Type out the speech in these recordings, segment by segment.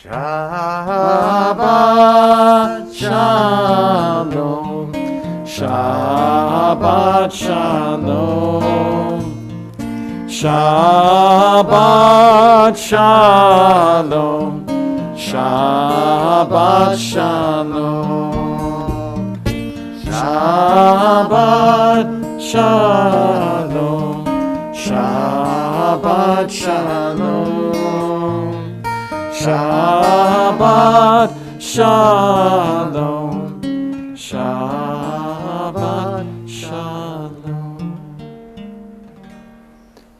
Shabbat Shalom, Shabbat Shalom, Shabbat Shalom, Shabbat Shalom, Shabbat Shalom, Shabbat Shalom, Shabbat Shalom, Shabbat Shalom.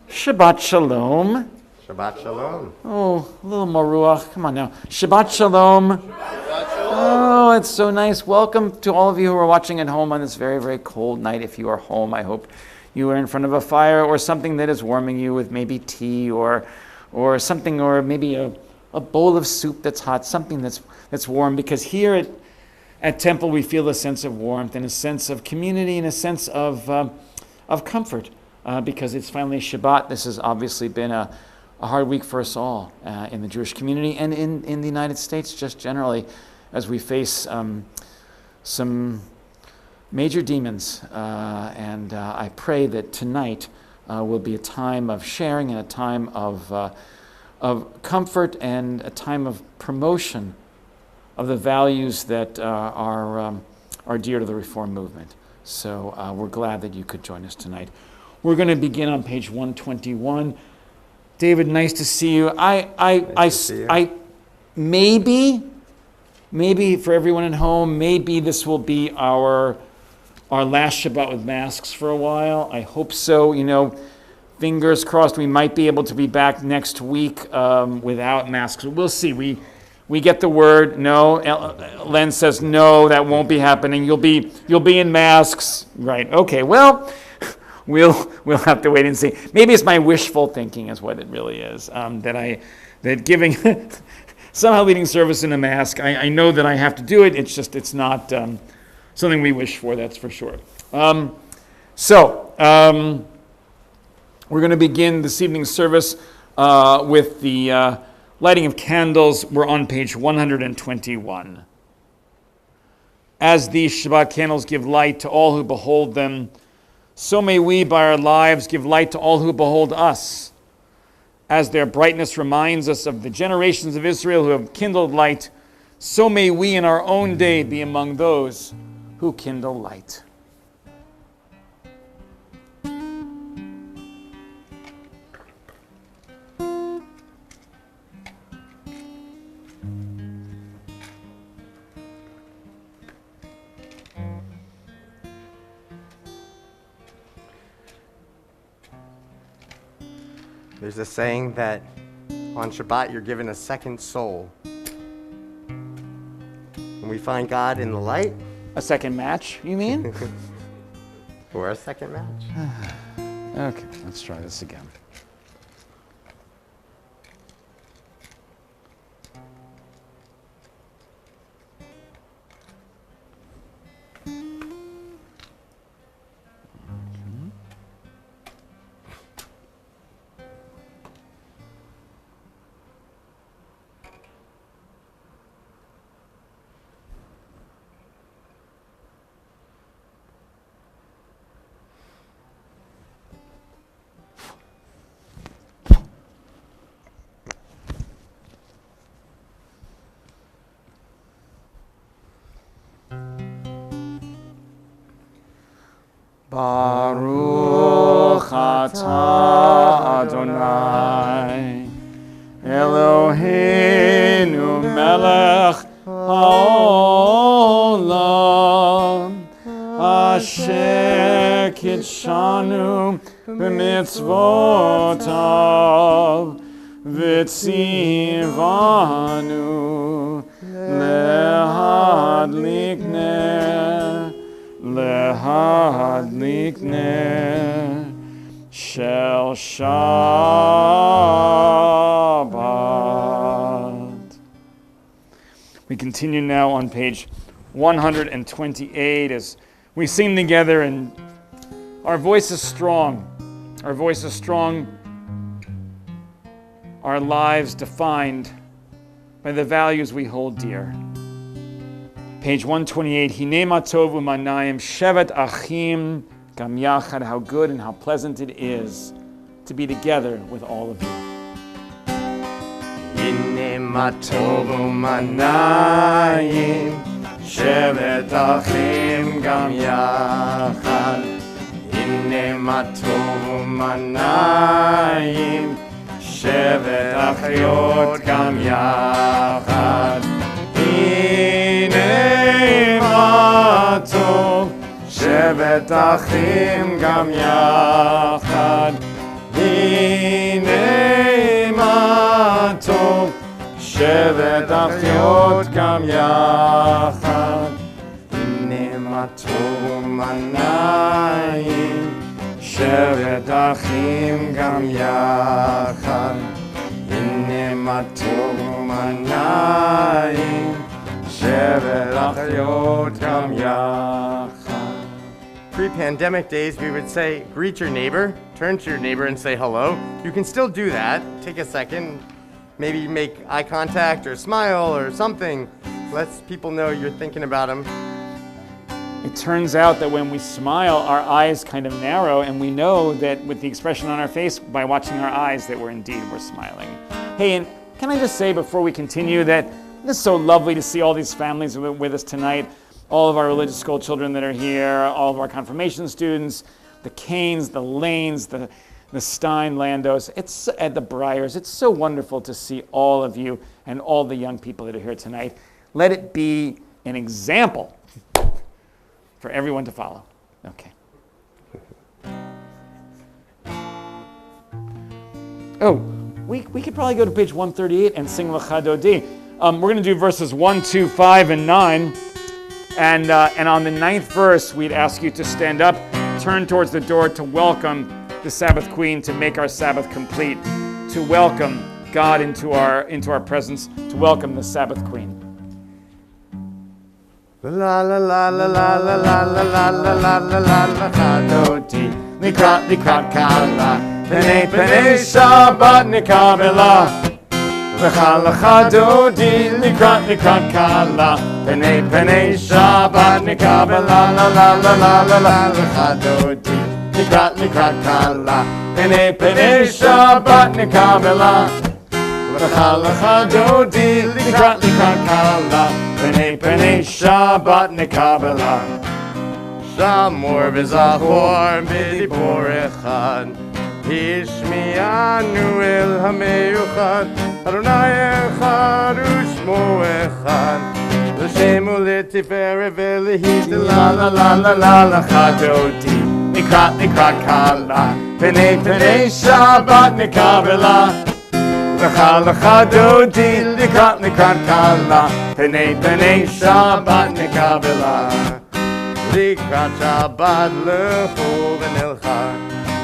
Shabbat Shalom. Shabbat Shalom. Oh, a little more ruach. Come on now. Shabbat Shalom. Shabbat Shalom. Oh, it's so nice. Welcome to all of you who are watching at home on this very, very cold night. If you are home, I hope you are in front of a fire or something that is warming you with maybe tea or something, or maybe a bowl of soup that's hot, something that's warm, because here at Temple we feel a sense of warmth and a sense of community and a sense of comfort because it's finally Shabbat. This has obviously been a hard week for us all in the Jewish community and in the United States just generally, as we face some major demons. And I pray that tonight will be a time of sharing and a time of comfort and a time of promotion of the values that are dear to the Reform movement. So we're glad that you could join us tonight. We're going to begin on page 121. David, nice to see you. I maybe for everyone at home, maybe this will be our last Shabbat with masks for a while. I hope so. You know, fingers crossed we might be able to be back next week without masks. We'll see. We get the word. No, Len says no, that won't be happening. You'll be in masks, right? Okay. Well, we'll have to wait and see. Maybe it's my wishful thinking, is what it really is. That giving somehow leading service in a mask. I know that I have to do it. It's not something we wish for. That's for sure. So we're going to begin this evening's service with the lighting of candles. We're on page 121. As these Shabbat candles give light to all who behold them, so may we by our lives give light to all who behold us. As their brightness reminds us of the generations of Israel who have kindled light, so may we in our own day be among those who kindle light. There's a saying that on Shabbat you're given a second soul. When we find God in the light. A second match, you mean? Or a second match. Okay, let's try this again. Baruch atah Adonai Eloheinu melech haolam asher kitshanu b'mitzvotav v'tzivanu lehadlik ner Lehadlik ner shel Shabbat. We continue now on page 128 as we sing together, and our voice is strong. Our voice is strong. Our lives defined by the values we hold dear. Page 128, Hine ma tov u'manayim shevet achim gam yachad, how good and how pleasant it is to be together with all of you. Hine ma tov u'manayim shevet achim gam yachad. Hine ma tov u'manayim shevet achiyot gam yachad. Hine ma tov shevet achim gam yachad. Hine ma tov shevet achiyot gam yachad. Hine ma tov u'manayim shevet achim gam yachad. Hine ma tov u'manayim shevet achiyot gam yachad. Pre-pandemic days, we would say, greet your neighbor, turn to your neighbor and say hello. You can still do that. Take a second, maybe make eye contact or smile or something. Lets people know you're thinking about them. It turns out that when we smile, our eyes kind of narrow, and we know that with the expression on our face, by watching our eyes, that we're smiling. Hey, and can I just say before we continue that it's so lovely to see all these families with us tonight, all of our religious school children that are here, all of our confirmation students, the Canes, the Lanes, the Stein Landos, it's at the Briars. It's so wonderful to see all of you and all the young people that are here tonight. Let it be an example for everyone to follow. Okay. Oh, we could probably go to page 138 and sing L'cha Dodi. We're going to do verses 1, 2, 5, and 9. And on the 9th verse, we'd ask you to stand up, turn towards the door to welcome the Sabbath Queen, to make our Sabbath complete, to welcome God into our presence, to welcome the Sabbath Queen. La la la la la la la la la la la la la la Dodi likrat kala penei penei Shabbat nikabela. L'cha Dodi likrat kala penei penei Shabbat nikabela. La la la la la la L'cha Dodi likrat kala penei penei Shabbat nikabela. L'cha Dodi likrat kala penei penei Shabbat nikabela. Shamor v'zachor b'dibor echad Hishmi'anu el hameyuchad Adonai echad u'shmo echad L'shemu l'tiferet v'lehid la la la la la L'cha Dodi likrat kala penei penei Shabbat nikabela. L'cha Dodi likrat kala penei penei Shabbat nikabela. Likrat Shabbat lechu v'nilcha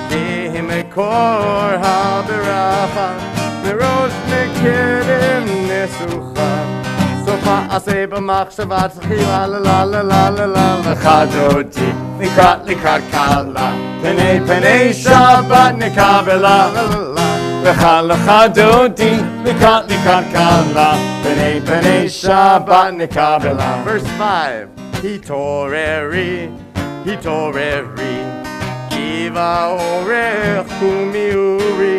ki himekor ha'beracha v'rosh mekerim nesucha sofa aseh b'machshavat tchila la la la la la la. L'cha Dodi likrat kala penei penei Shabbat nikabela. L'cha Dodi likrat kala penei penei Shabbat nikabela. Verse 5. Hitoreri Kiva orech kumiuri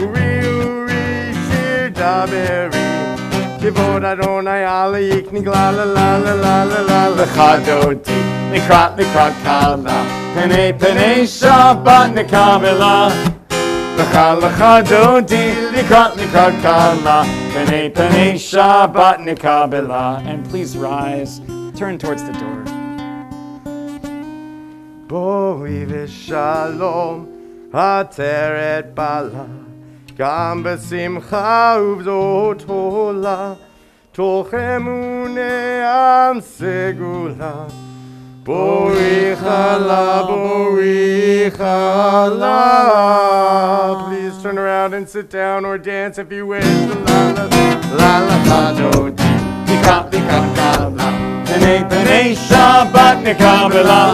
Uri shir daberi Kivod Adonai alayik nigla la la la la la la. L'cha Dodi likrat kala penei penei Shabbat nikabela. L'cha Dodi likrat kala penei penei Shabbat nikabela. And please rise. Turn towards the door. Boi v'shalom hateret bala gam b'simcha uvzot hola toch emune am segula. Boi chala. Please turn around and sit down or dance if you wish. La la la la Dodi likrat kala penei penei Shabbat nikabela.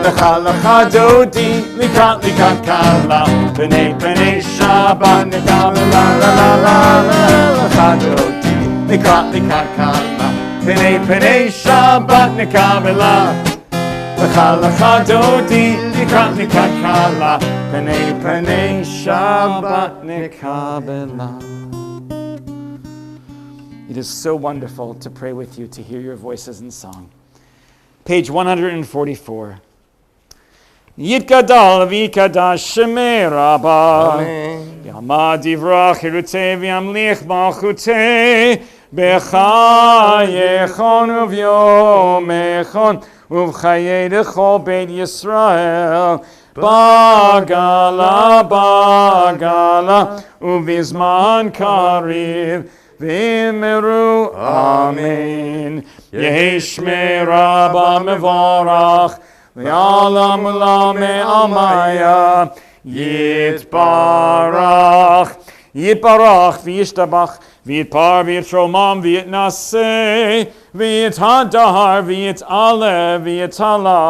L'cha Dodi likrat kala penei penei Shabbat nikabela. La la la la L'cha Dodi Nikrat nikrat kala, Penei Shabbat nikabela. Lecha lecha dodi, nikrat nikrat kala, Penei Shabbat nikabela. It is so wonderful to pray with you, to hear your voices in song. Page 144. Yitgadal v'yikadash shemei Rabbah. Yamad divrach hirutei v'yamlich malchutei. B'chayechon uv'yomechon uv'chayei d'chol beit Yisrael. Bagala uv'izman kariv. V'imru amen. Yehi shmei Rabbah mevorach. V'alam ulam me'amaya. Yitbarach v'yishtabach v'yitpar v'yitromam v'yitnaseh v'yithadar v'yit'aleh v'yit'ala.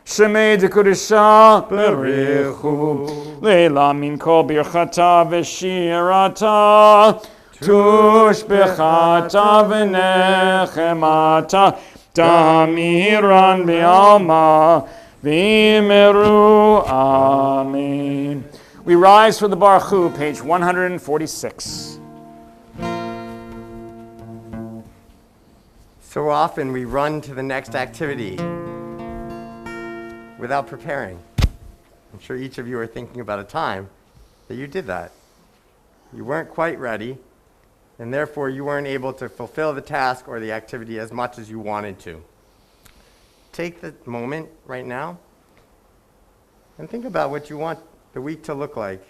Shemei d'kudusha berichu leila min kol birchata v'shirata. Tushbechata v'nechemata damiran b'alma v'imeru amen. We rise for the Baruch Hu, page 146. So often we run to the next activity without preparing. I'm sure each of you are thinking about a time that you did that. You weren't quite ready, and therefore you weren't able to fulfill the task or the activity as much as you wanted to. Take the moment right now and think about what you want the week to look like,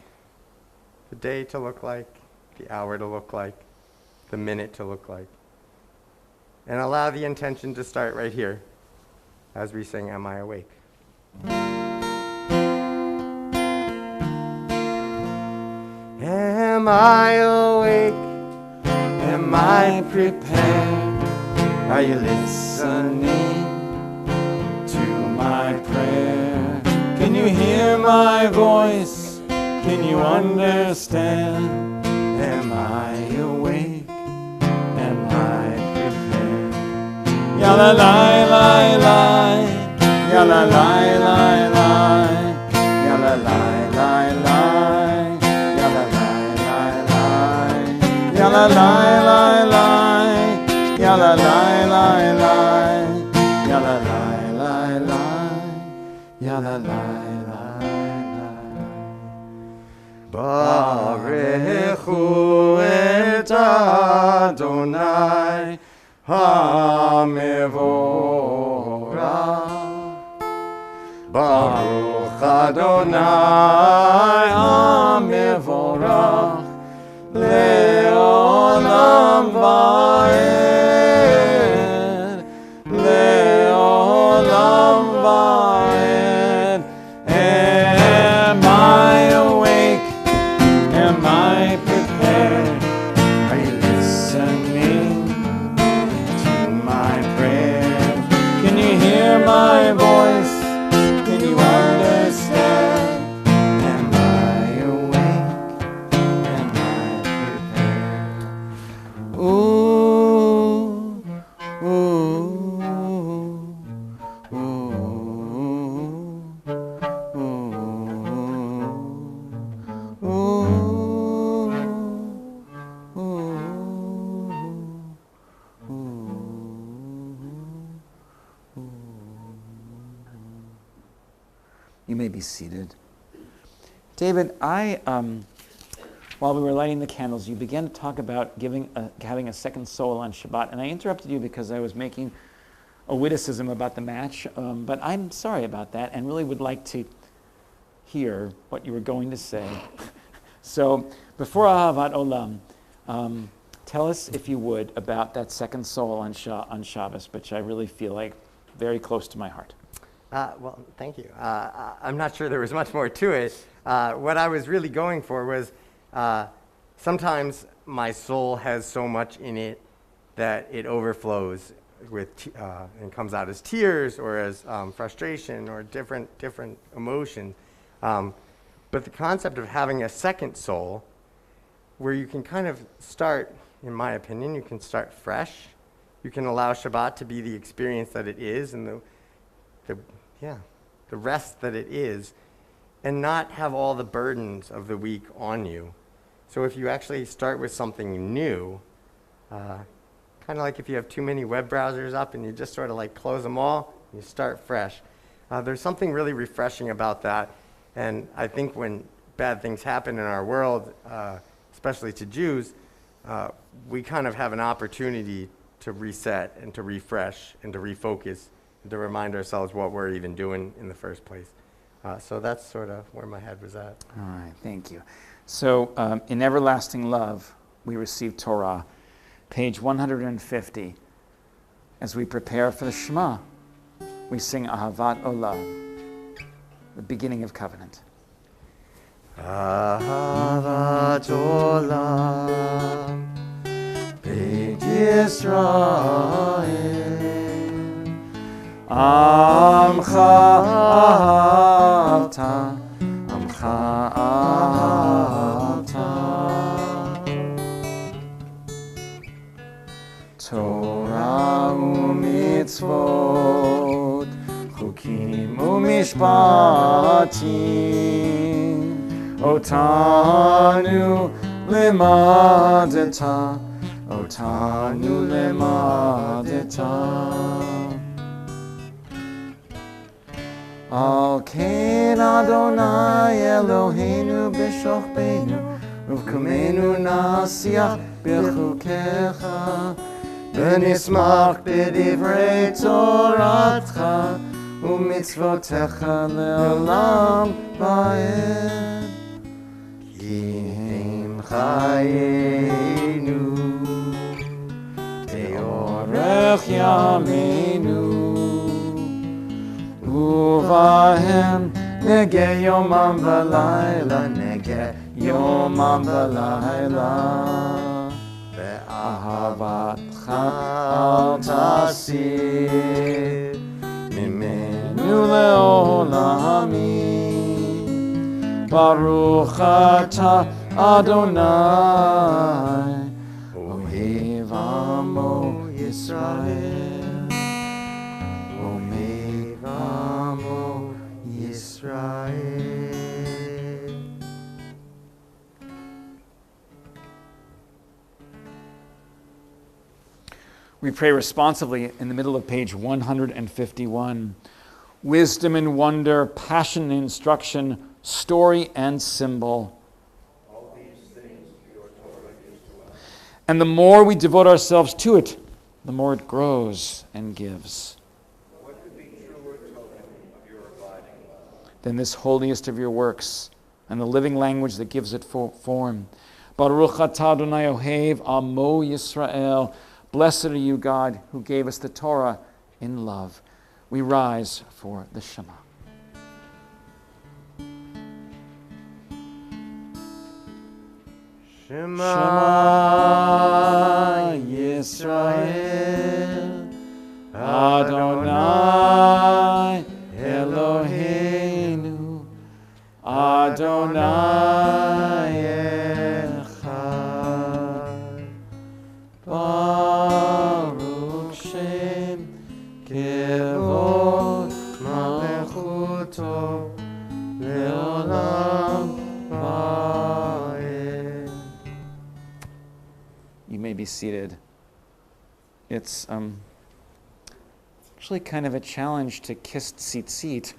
the day to look like, the hour to look like, the minute to look like. And allow the intention to start right here as we sing, Am I Awake? Am I awake? Am I prepared? Are you listening to my prayer? Can you hear my voice? Can you understand? Am I awake? Am I prepared? Ya la la la la, ya la la la la, ya la la la la, ya la la la la, ya la la la la, ya la la la la, ya la la la la, ya la la la. Barechu et Adonai HaMevorach. Baruch Adonai HaMevorach Le'olam va'ed. Le'olam va'ed. Am I awake? Am I prepared? Are you listening to my prayer? Can you hear my voice? Can you understand? Am I awake? Am I prepared? Ooh, ooh, ooh, You may be seated. David, while we were lighting the candles, you began to talk about having a second soul on Shabbat, and I interrupted you because I was making a witticism about the match, but I'm sorry about that and really would like to hear what you were going to say. So, before Ahavat Olam, tell us, if you would, about that second soul on Shabbos, which I really feel like very close to my heart. Well, thank you. I'm not sure there was much more to it. What I was really going for was sometimes my soul has so much in it that it overflows and comes out as tears or as frustration or different emotions. But the concept of having a second soul where you can kind of start in my opinion, you can start fresh. You can allow Shabbat to be the experience that it is and the rest that it is, and not have all the burdens of the week on you. So if you actually start with something new, kind of like if you have too many web browsers up and you just sort of like close them all, you start fresh. There's something really refreshing about that. And I think when bad things happen in our world, especially to Jews, we kind of have an opportunity to reset and to refresh and to refocus and to remind ourselves what we're even doing in the first place. So that's sort of where my head was at. All right, thank you. So in Everlasting Love, we receive Torah, page 150. As we prepare for the Shema, we sing Ahavat Olam, the beginning of covenant. Ahavat Olam Beit Yisrael Amcha Ahavta Amcha Ahavta Torah u'mitzvot Chukim u'mishpatim Otanu lemadeta Otanu lemadeta Al ken Adonai Eloheinu b'shochbeinu Uvkumenu nasiach b'chukecha V'nismach b'divrei Toratcha U'mitzvotecha le'olam va'ed Ki hem chayenu Be'orech yameinu Uvahem nege yomam v'layla Nege yomam v'layla Ve'ahavatcha al tasir Mimenu le'olamim Baruch atah Adonai Ohev amo Yisrael Ohev amo Yisrael. We pray responsively in the middle of page 151. Wisdom and wonder, passion and instruction, story and symbol. All these things your Torah gives to us. And the more we devote ourselves to it, the more it grows and gives. What could be truer token of your abiding love? Than this holiest of your works and the living language that gives it form. Baruch atah Adonai Ohev amo Yisrael. Blessed are you, God, who gave us the Torah in love. We rise for the Shema. Shema Yisrael Adonai Eloheinu Adonai Echad Baruch Shem Kevod Malechuto Leolam Va'ed. You may be seated. It's actually kind of a challenge to kiss tzitzit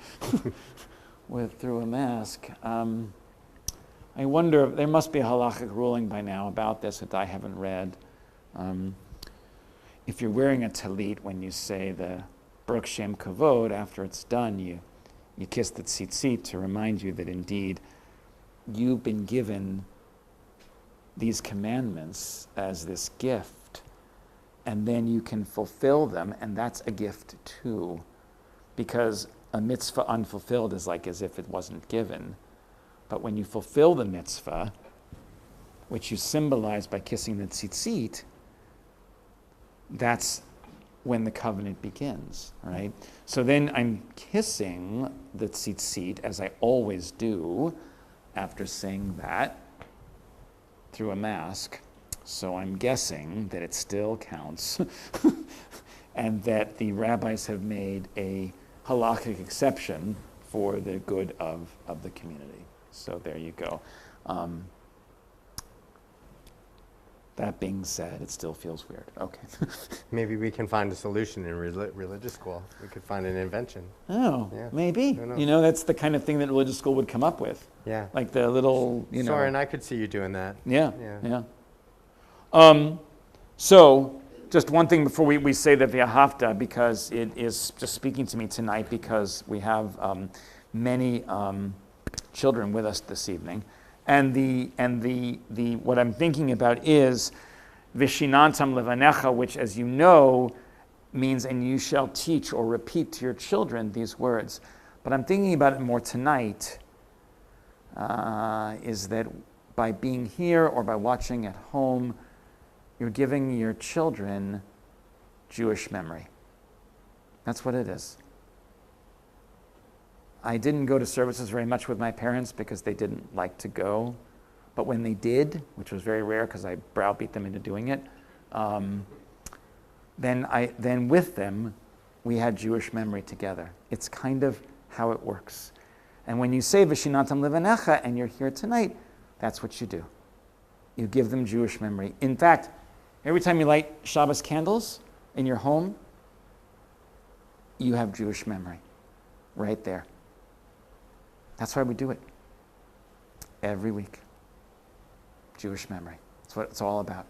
through a mask. I wonder, there must be a halachic ruling by now about this that I haven't read. If you're wearing a talit when you say the Baruch Shem Kavod, after it's done, you kiss the tzitzit to remind you that indeed you've been given these commandments as this gift, and then you can fulfill them, and that's a gift too, because a mitzvah unfulfilled is like as if it wasn't given. But when you fulfill the mitzvah, which you symbolize by kissing the tzitzit, that's when the covenant begins, right? So then I'm kissing the tzitzit, as I always do, after saying that, through a mask. So I'm guessing that it still counts and that the rabbis have made a halakhic exception for the good of the community. So there you go. That being said, it still feels weird. Okay. Maybe we can find a solution in religious school. We could find an invention. Oh, Yeah. maybe. Who knows? You know, that's the kind of thing that religious school would come up with. Yeah. Like the little, you know. Soren, I could see you doing that. Yeah, Yeah. yeah. So, just one thing before we say the V'ahavta, because it is just speaking to me tonight, because we have many children with us this evening, and the what I'm thinking about is Vishinantam levanecha, which, as you know, means and you shall teach or repeat to your children these words. But I'm thinking about it more tonight. Is that by being here or by watching at home, you're giving your children Jewish memory. That's what it is. I didn't go to services very much with my parents because they didn't like to go. But when they did, which was very rare because I browbeat them into doing it, then with them, we had Jewish memory together. It's kind of how it works. And when you say V'shinatam levanecha and you're here tonight, that's what you do. You give them Jewish memory. In fact, every time you light Shabbos candles in your home, you have Jewish memory right there. That's why we do it every week. Jewish memory. That's what it's all about.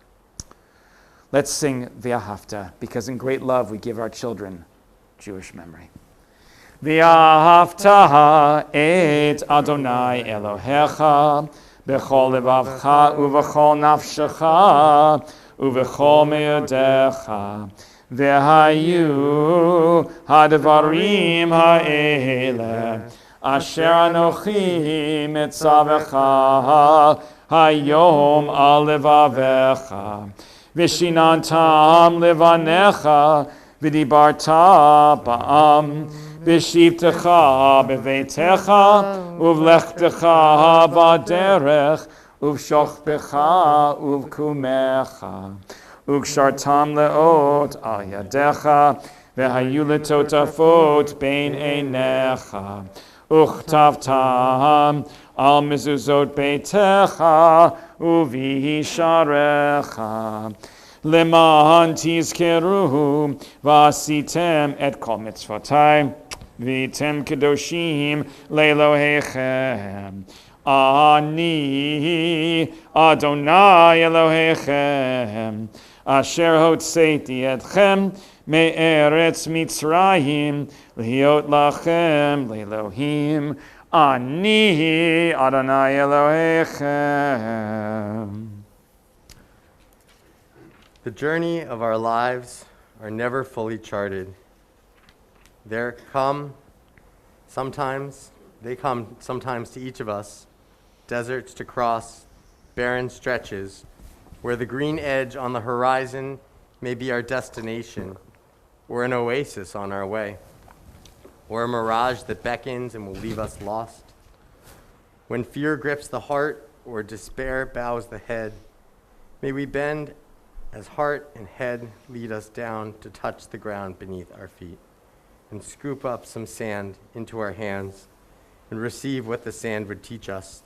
Let's sing V'ahavta, because in great love we give our children Jewish memory. V'ahavta et Adonai Elohecha b'chol levavcha uv'chol nafshecha uv'chol me'odecha v'hayu hadvarim ha'ele asher anochi mitzavecha hayom al levavecha v'shinantam levanecha v'dibarta ba'am v'shivtecha b'veitecha uvlechtecha b'derech uvshochbecha uvkumecha ukshartam leot al yadecha v'hayu letotafot bein einecha uchtavtam al mezuzot beitecha uvisharecha leman tizkeruhu v'asitem et kol mitzvotai v'tem kedoshim le'elohechem ani Adonai Elohechem asher hotzeiti etchem me'eretz Mitzrayim liot lachem le'elohim ani Adonai Elohechem. The journey of our lives are never fully charted. They come sometimes to each of us, deserts to cross, barren stretches, where the green edge on the horizon may be our destination, or an oasis on our way, or a mirage that beckons and will leave us lost. When fear grips the heart or despair bows the head, may we bend as heart and head lead us down to touch the ground beneath our feet and scoop up some sand into our hands and receive what the sand would teach us.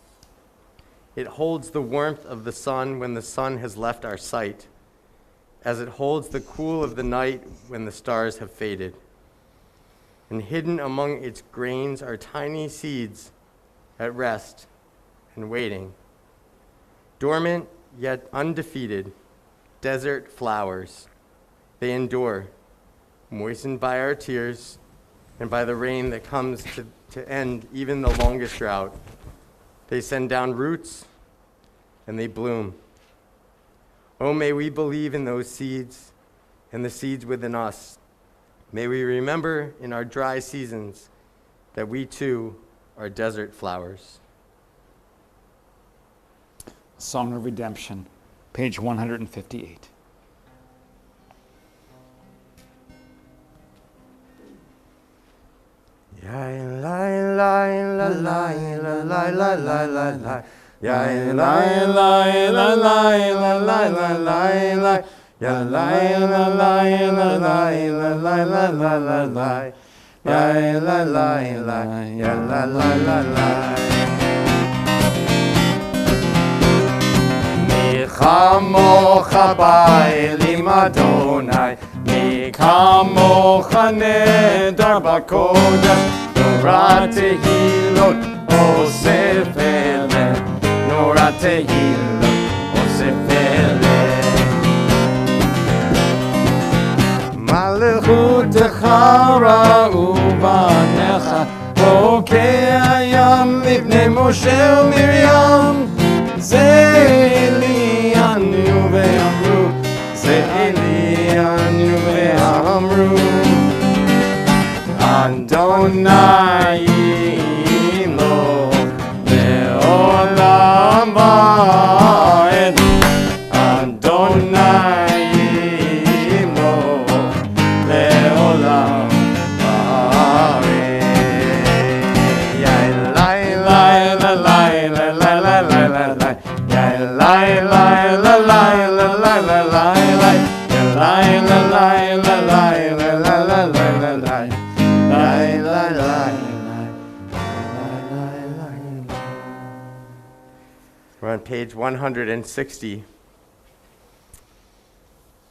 It holds the warmth of the sun when the sun has left our sight, as it holds the cool of the night when the stars have faded. And hidden among its grains are tiny seeds at rest and waiting. Dormant yet undefeated, desert flowers. They endure, moistened by our tears and by the rain that comes to end even the longest drought. They send down roots and they bloom. Oh, may we believe in those seeds and the seeds within us. May we remember in our dry seasons that we too are desert flowers. Song of Redemption, page 158. Ya Elai, Elai, Elai, Elai, Elai, Elai. Ya Elai, Elai, Elai, Elai, Elai, Elai. Ya Elai, Elai, Ya Elai, Elai. Mi chamocha ba'elim Adonai, mi kamocha nedar b'kodesh, Norat tehilot osef eleh, Norat tehilot osef eleh. Malechutecha ra'u banecha, Rokei hayam libnei Moshe u'Miriam, Ze'elianu ve'amru, Ze'elianu ve'amru, Adonai lo le'olam va'ed, Adonai lo le'olam va'ed. Ya Elai, Elai, Elai, Elai, Elai, Elai. Ya Elai, Elai, Elai, Elai, Elai, Elai. Ya Elai, Elai, Elai, Elai, Elai, Elai. We're on page 160.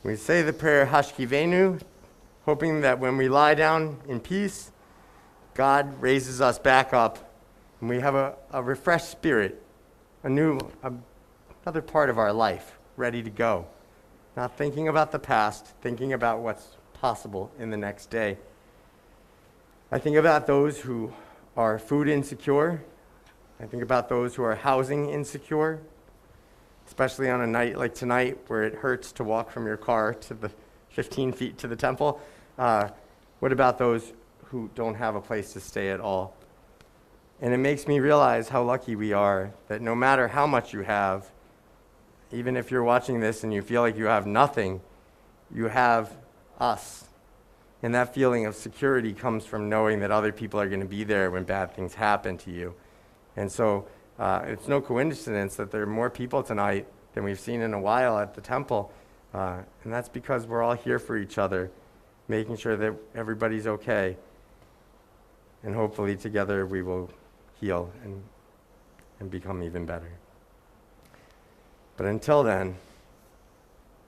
We say the prayer Hashkivenu, hoping that when we lie down in peace, God raises us back up and we have a refreshed spirit, another part of our life ready to go. Not thinking about the past, thinking about what's possible in the next day. I think about those who are food insecure. I think about those who are housing insecure, especially on a night like tonight where it hurts to walk from your car to the 15 feet to the temple. What about those who don't have a place to stay at all? And it makes me realize how lucky we are that no matter how much you have, even if you're watching this and you feel like you have nothing, you have us. And that feeling of security comes from knowing that other people are going to be there when bad things happen to you. And so it's no coincidence that there are more people tonight than we've seen in a while at the temple. And that's because we're all here for each other, making sure that everybody's okay. And hopefully together we will heal and become even better. But until then,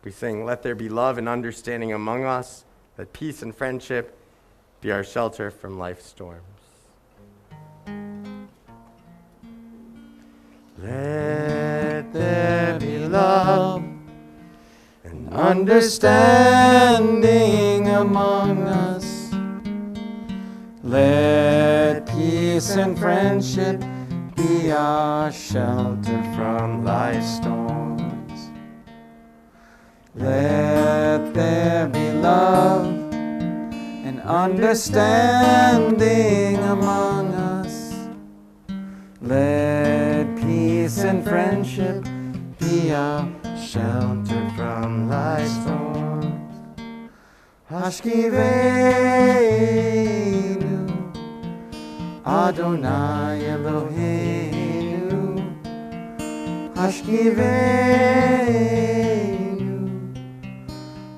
we sing, let there be love and understanding among us, let peace and friendship be our shelter from life's storms. Let there be love and understanding among us. Let peace and friendship be our shelter from life's storms. Let there be love and understanding among us. Let peace and friendship be our shelter from life's storms. Hashkivenu, Adonai Eloheinu. Hashkivenu,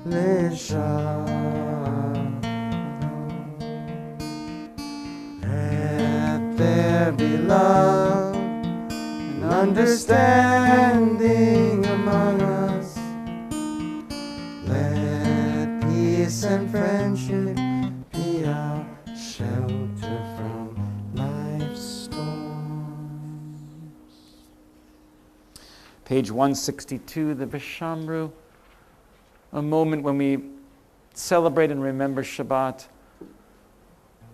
Leshalom. Let there be love and understanding among us. Let peace and friendship be our shelter from life's storms. Page 162, the Vishamru. A moment when we celebrate and remember Shabbat.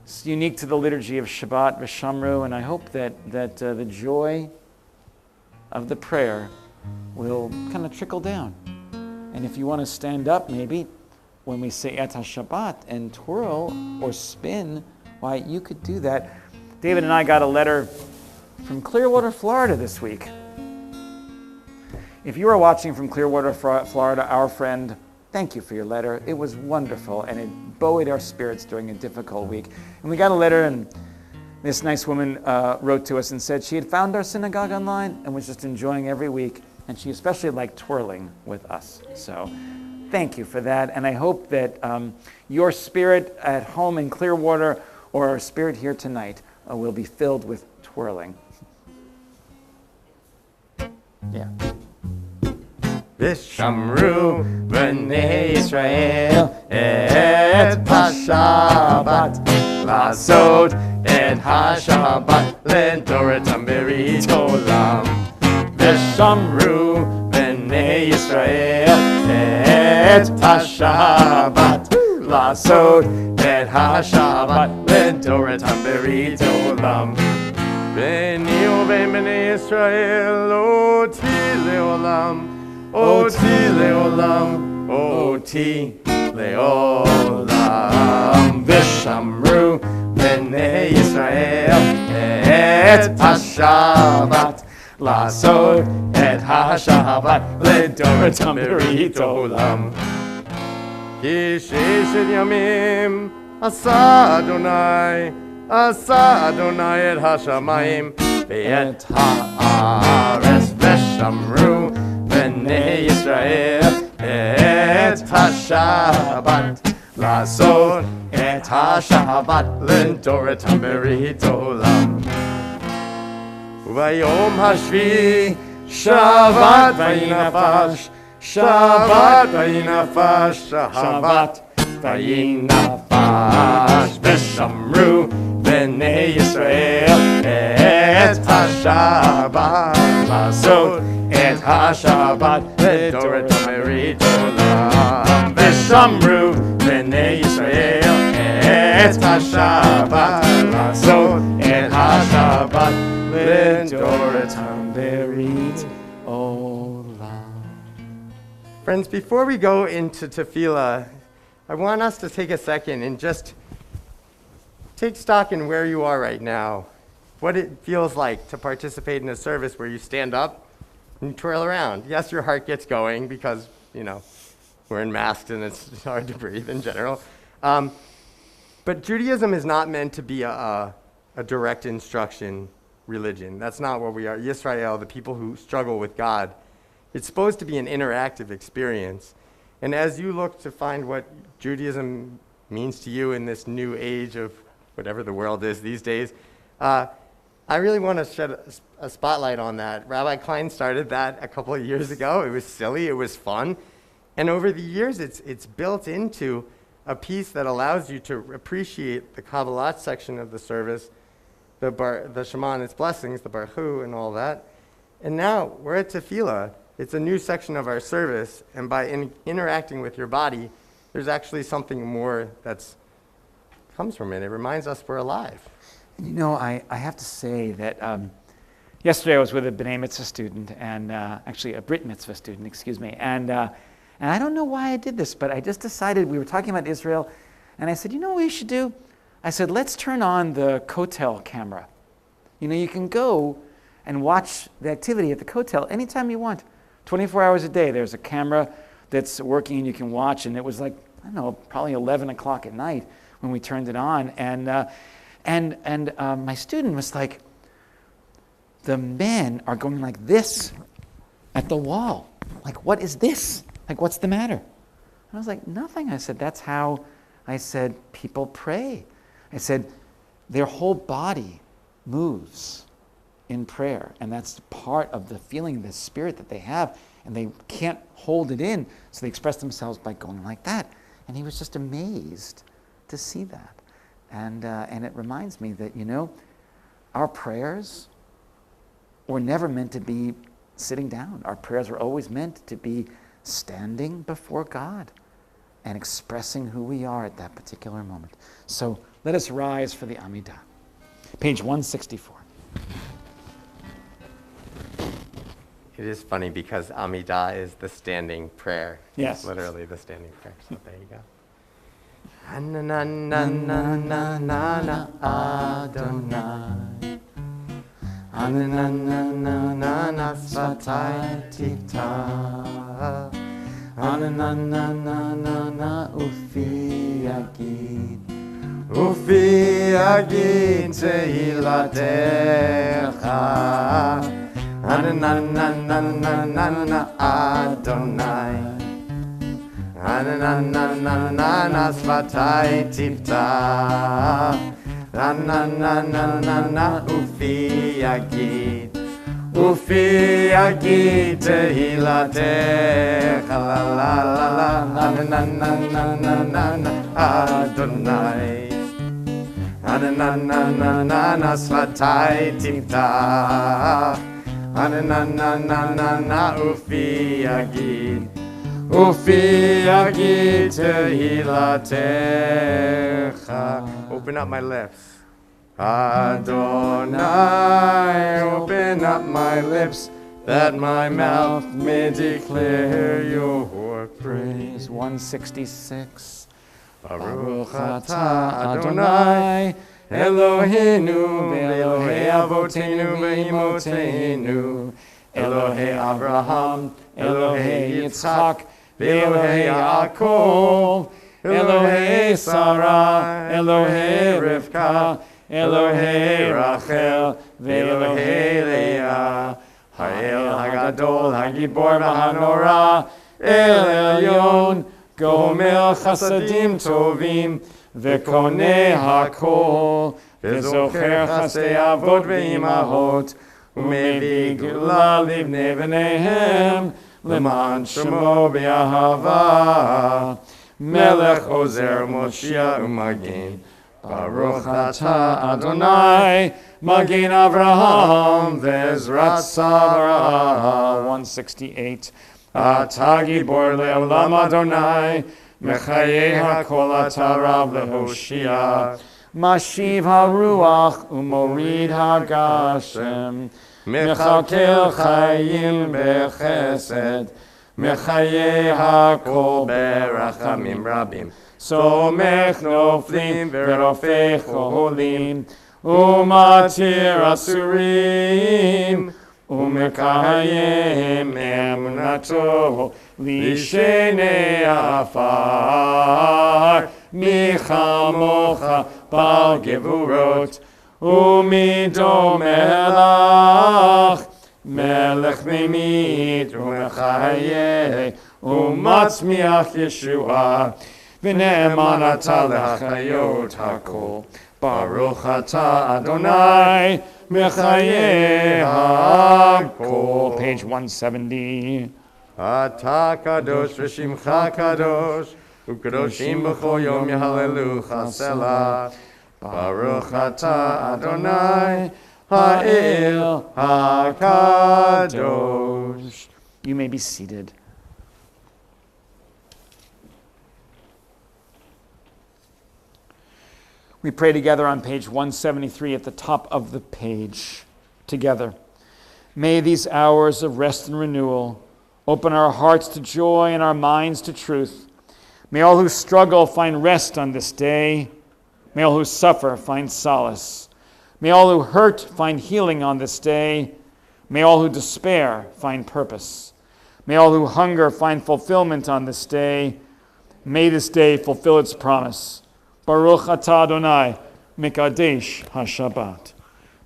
It's unique to the liturgy of Shabbat, Vishamru, and I hope that the joy of the prayer will kind of trickle down. And if you want to stand up, maybe, when we say Et HaShabbat and twirl or spin, why, you could do that. David and I got a letter from Clearwater, Florida this week. If you are watching from Clearwater, Florida, our friend, thank you for your letter. It was wonderful, and it buoyed our spirits during a difficult week. And we got a letter, and This nice woman wrote to us and said she had found our synagogue online and was just enjoying every week, and she especially liked twirling with us. So thank you for that, and I hope that your spirit at home in Clearwater or our spirit here tonight will be filled with twirling. Yeah. Vishamru b'nei Yisrael et ha-Shabbat Lasod et ha-Shabbat ledoratam berit olam Vishamru b'nei Yisrael et ha-Shabbat Lasod et ha-Shabbat ledoratam berit olam B'ni uvein b'nei Yisrael oti leolam Oti leolam, oti leolam, Vishamru b'nei Yisrael et ha-Shabbat Lasod et ha-Shabbat ledoratam berit olam Ki sheshet yamim asa Adonai et ha-shamayim ve'et ha'aretz Vishamru b'nei Yisrael et ha-Shabbat Lasod et ha-Shabbat ledoratam berit olam Vayom hashvi Shabbat vayinafash Shabbat vayinafash Shabbat vayinafash Vishamru b'nei Yisrael et ha-Shabbat Lasod et ha-Shabbat ledoratam berit olam Vishamru b'nei Yisrael et ha-Shabbat Lasod et ha-Shabbat ledoratam berit olam. Friends, before we go into tefillah, I want us to take a second and just take stock in where you are right now, what it feels like to participate in a service where you stand up and twirl around. Yes, your heart gets going because, we're in masks and it's hard to breathe in general. But Judaism is not meant to be a direct instruction religion. That's not what we are. Yisrael, the people who struggle with God, it's supposed to be an interactive experience. And as you look to find what Judaism means to you in this new age of whatever the world is these days, I really want to shed a spotlight on that. Rabbi Klein started that a couple of years ago. It was silly, it was fun. And over the years, it's built into a piece that allows you to appreciate the Kabbalah section of the service, the Shema and its blessings, the Baruch Hu and all that. And now we're at Tefillah. It's a new section of our service. And by interacting with your body, there's actually something more that comes from it. It reminds us we're alive. I have to say that yesterday I was with a B'nai Mitzvah student, and actually a Brit Mitzvah student, excuse me. And I don't know why I did this, but I just decided, we were talking about Israel, and I said, you know what we should do? I said, let's turn on the Kotel camera. You can go and watch the activity at the Kotel anytime you want. 24 hours a day, there's a camera that's working and you can watch. And it was like, I don't know, probably 11 o'clock at night when we turned it on. And my student was like, the men are going like this at the wall. Like, what is this? Like, what's the matter? And I was like, nothing. I said, that's how, people pray. I said, their whole body moves in prayer. And that's part of the feeling, the spirit that they have. And they can't hold it in. So they express themselves by going like that. And he was just amazed to see that. And it reminds me that, our prayers were never meant to be sitting down. Our prayers were always meant to be standing before God and expressing who we are at that particular moment. So let us rise for the Amidah. Page 164. It is funny because Amidah is the standing prayer. Yes. It's literally the standing prayer. So there you go. Na na na na na na na Adonai. Na na na na na na Svatai Tita. Na na na na na na Ufi Yagid. ופי יגיד תהילתך. אנננננננננ אדוני. אנננננננ שפתי תפתח. אננננננ ופי יגיד. ופי יגיד תהילתך. לה לה לה לה. אנננננננ אדוני. אננננננ שפתי תפתח. אננננננ ופי יגיד. ופי יגיד תהילתך. Open up my lips. Adonai, open up my lips, that my mouth may declare your praise. 166. Baruch atah Adonai, Eloheinu, Elohei Avotenu ve'Imotenu, Elohei Abraham, Elohei Yitzchak, Elohei Yaakov, Elohei Sarah, Elohei Rivka, Elohei Rachel, ve'Elohei Leah, Ha'el Hagadol, Hagibor v'Hanora, El Elyon, Gomel Chasadim Tovim, Ve'koneh HaKol, Ve'zocher Chasdei Avot ve'Imahot, U'mevii Gula livnei v'neihem, Leman Shemo b'Ahava, Melech Ozer Moshia U'Magin, Baruch atah Adonai, Magin Avraham, Ve'ezrat Sarah. 168. Atah Gibor le'olam Adonai, Mechayeh HaKol atah Rav le'Hoshia, Mashiv HaRuach Umorid HaGashem, Mechalkel Chayim bechesed, Mechayeh HaKol berachamim rabim, Somech noflim verofech cholim, Umatir asurim, Umekayem emunato, Lishenei afar, Michamocha bal gevurot, Umido melach, Melech memit, Umechayeh, Umatzmiach Yeshua, V'ne'eman atah le'achayot hakol. Baruch atah Adonai, Mechayeh hakol. Page 170. Atah kadosh v'shimcha kadosh, u'kadoshim b'chol yom yehalelucha selah. Baruch atah Adonai, ha'el hakadosh. You may be seated. We pray together on page 173 at the top of the page. Together. May these hours of rest and renewal open our hearts to joy and our minds to truth. May all who struggle find rest on this day. May all who suffer find solace. May all who hurt find healing on this day. May all who despair find purpose. May all who hunger find fulfillment on this day. May this day fulfill its promise. Baruch atah Adonai, Mekadesh HaShabbat.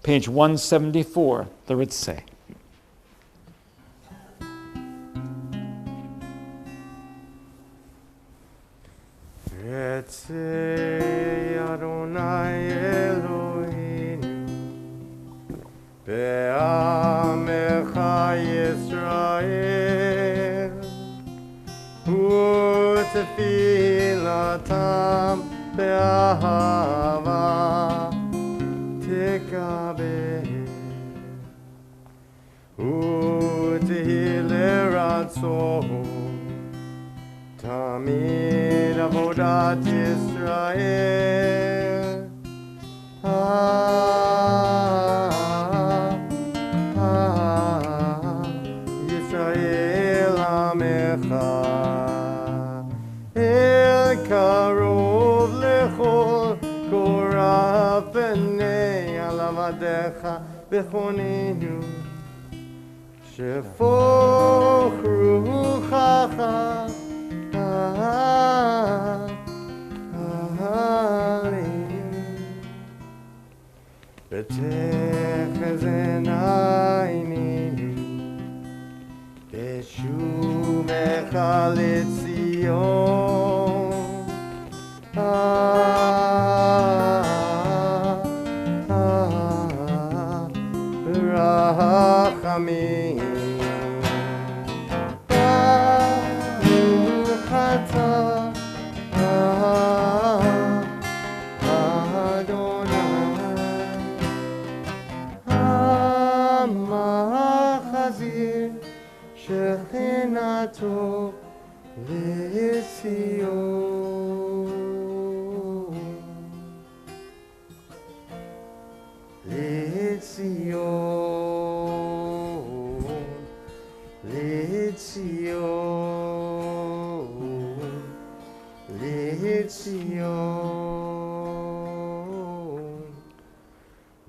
Page 174, the Ritzeh. Ritzeh Adonai Eloheinu, Be'amecha Yisrael, U'tefilatam Be'ahava Tekabeh, U'tehi ratzon Tamid avodat Yisrael. Yisrael Amecha El Karov Lechol Korah Pnei Alavadecha Bechonenu Shefoch Ruchacha Hallelujah. Litzion,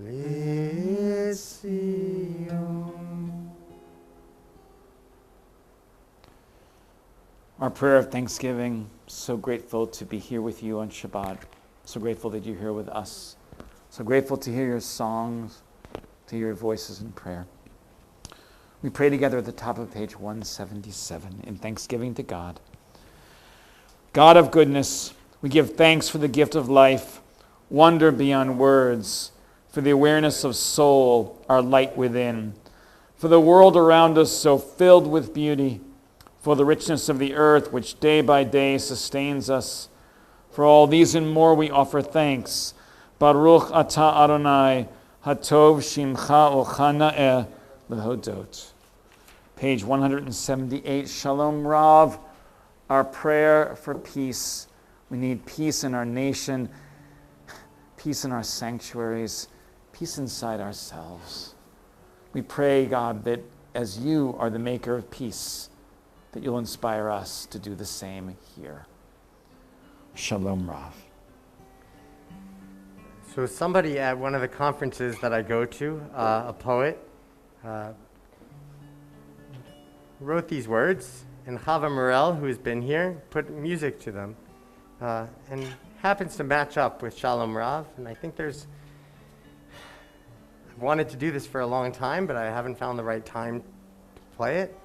Litzion. Our prayer of thanksgiving, so grateful to be here with you on Shabbat. So grateful that you're here with us. So grateful to hear your songs, to hear your voices in prayer. We pray together at the top of page 177 in thanksgiving to God. God of goodness, we give thanks for the gift of life, wonder beyond words, for the awareness of soul, our light within, for the world around us so filled with beauty, for the richness of the earth which day by day sustains us. For all these and more we offer thanks. Baruch atah Adonai, hatov shimcha ochana'eh lehodot. Page 178, Shalom Rav, our prayer for peace. We need peace in our nation, peace in our sanctuaries, peace inside ourselves. We pray, God, that as you are the maker of peace, that you'll inspire us to do the same here. Shalom Rav. So somebody at one of the conferences that I go to, a poet, wrote these words, and Chava Morel, who has been here, put music to them, and happens to match up with Shalom Rav. And I think I've wanted to do this for a long time, but I haven't found the right time to play it.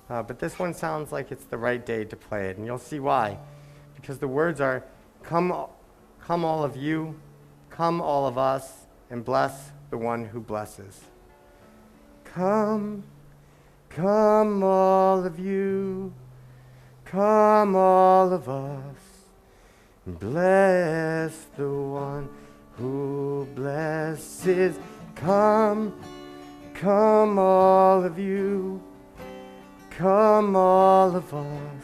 But this one sounds like it's the right day to play it, and you'll see why. Because the words are, come all of you, come all of us, and bless the one who blesses. Come all of you, come all of us, and bless the one who blesses. Come all of you, come all of us,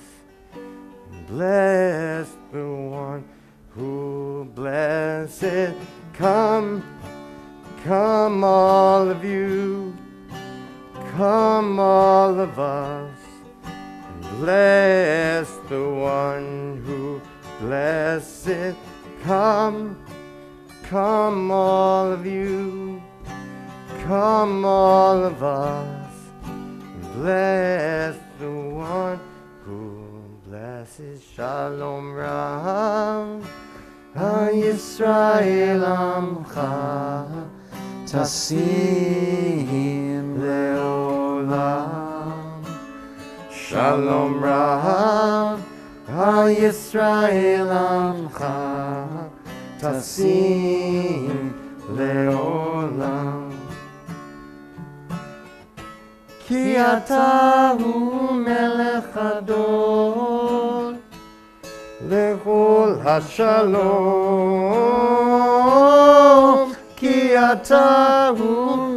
and bless the one who blesses. Come all of you, come all of us, and bless the one who blesses. Come all of you, come all of us, and bless the one who blesses. Shalom Rav, Yisrael Amcha, Tasim Leolam. Shalom Rav, Yisrael Amcha, Tasim Leolam. Ki ata hu melech hadol, lechol hashalom. Ki ata hu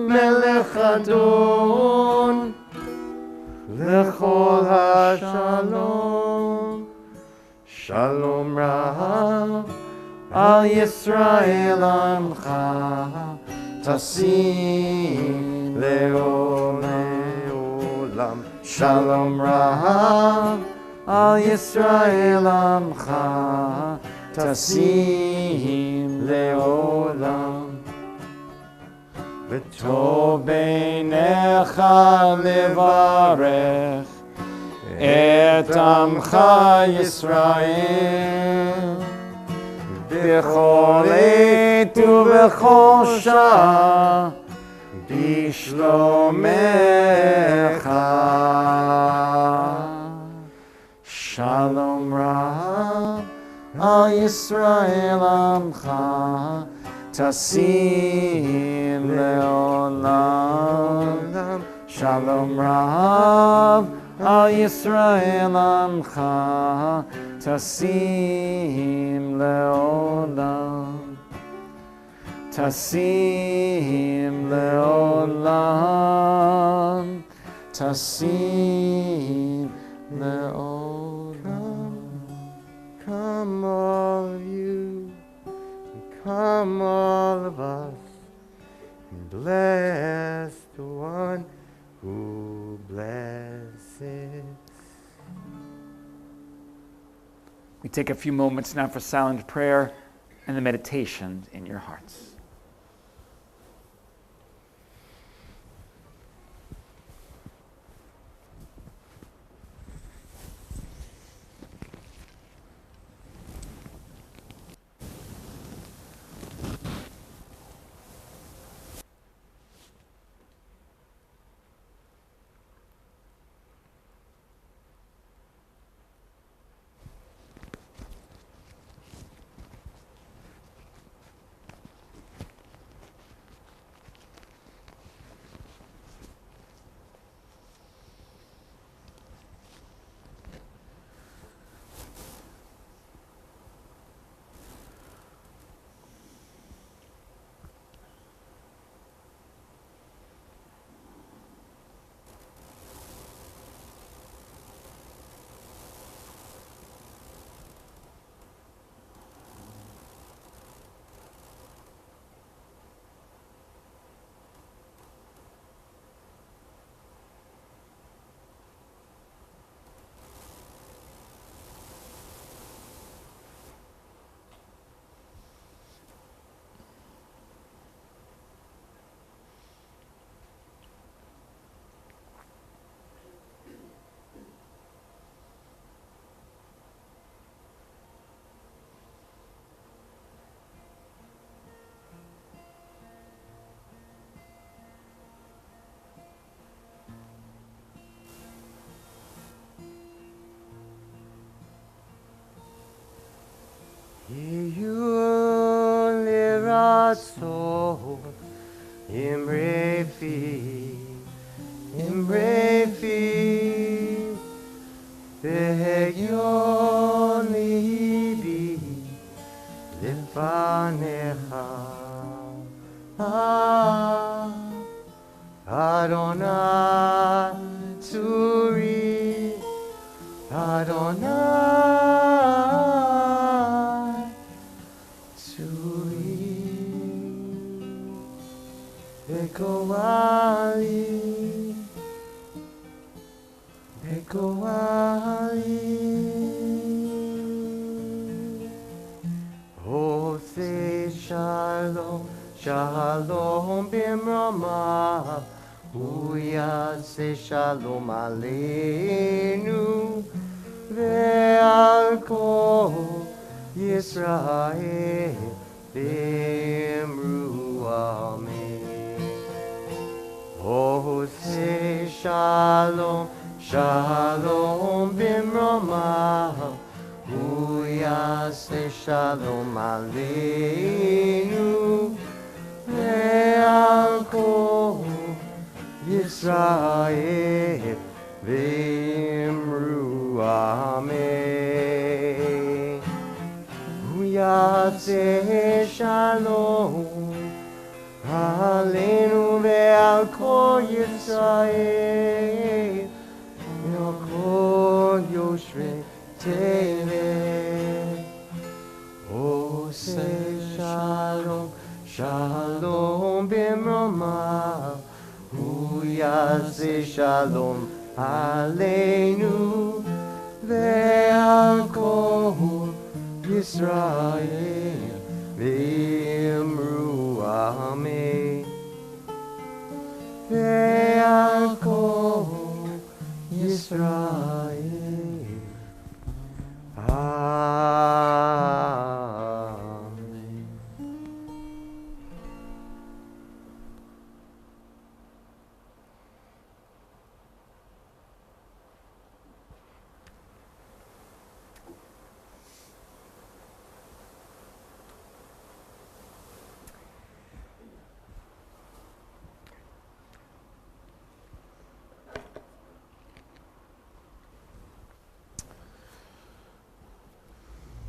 melech hadol, lechol hashalom. Shalom Rav, al Yisrael amcha, tasim leolam. Shalom Rav, al Yisrael amcha, tasim leolam. V'tov beinecha levarech et amcha Yisrael, b'chol עת ובכל שעה בשלומך. Shalom Rav, al Yisrael amcha, tasim leolam. Shalom Rav, al Yisrael amcha, tasim leolam. Tasim leolam, tasim leolam. Come all of you, come all of us, and bless the one who blesses. We take a few moments now for silent prayer and the meditation in your hearts. Liraso, Imrefi, Begion libi, Lifanecha, Adonai, Turi, Adonai. Say shalom, shalom bimrama, Uya say shalom aleinu, ve'al kol Yisrael bimru amen. Oh, say shalom, shalom bimrama, Uyase shalom aleinu, ve'al kol Yisrael v'imru amen. Uyase shalom aleinu, ve'al kol Yisrael, ve'al kol Yoshvei Teve. Oh, say shalom, shalom bimrama, Uya say shalom aleinu, ve'al kol Yisrael v'imru amen. Ve'al kol Yisrael. Amen.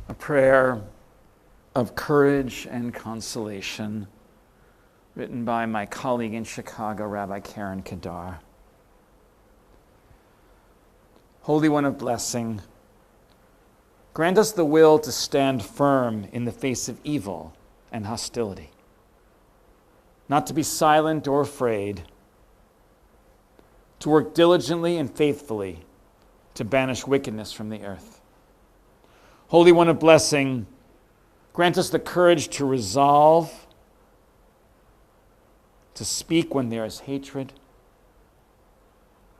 A prayer of courage and consolation, written by my colleague in Chicago, Rabbi Karen Kedar. Holy One of blessing, grant us the will to stand firm in the face of evil and hostility, not to be silent or afraid, to work diligently and faithfully to banish wickedness from the earth. Holy One of blessing, grant us the courage to resolve, to speak when there is hatred,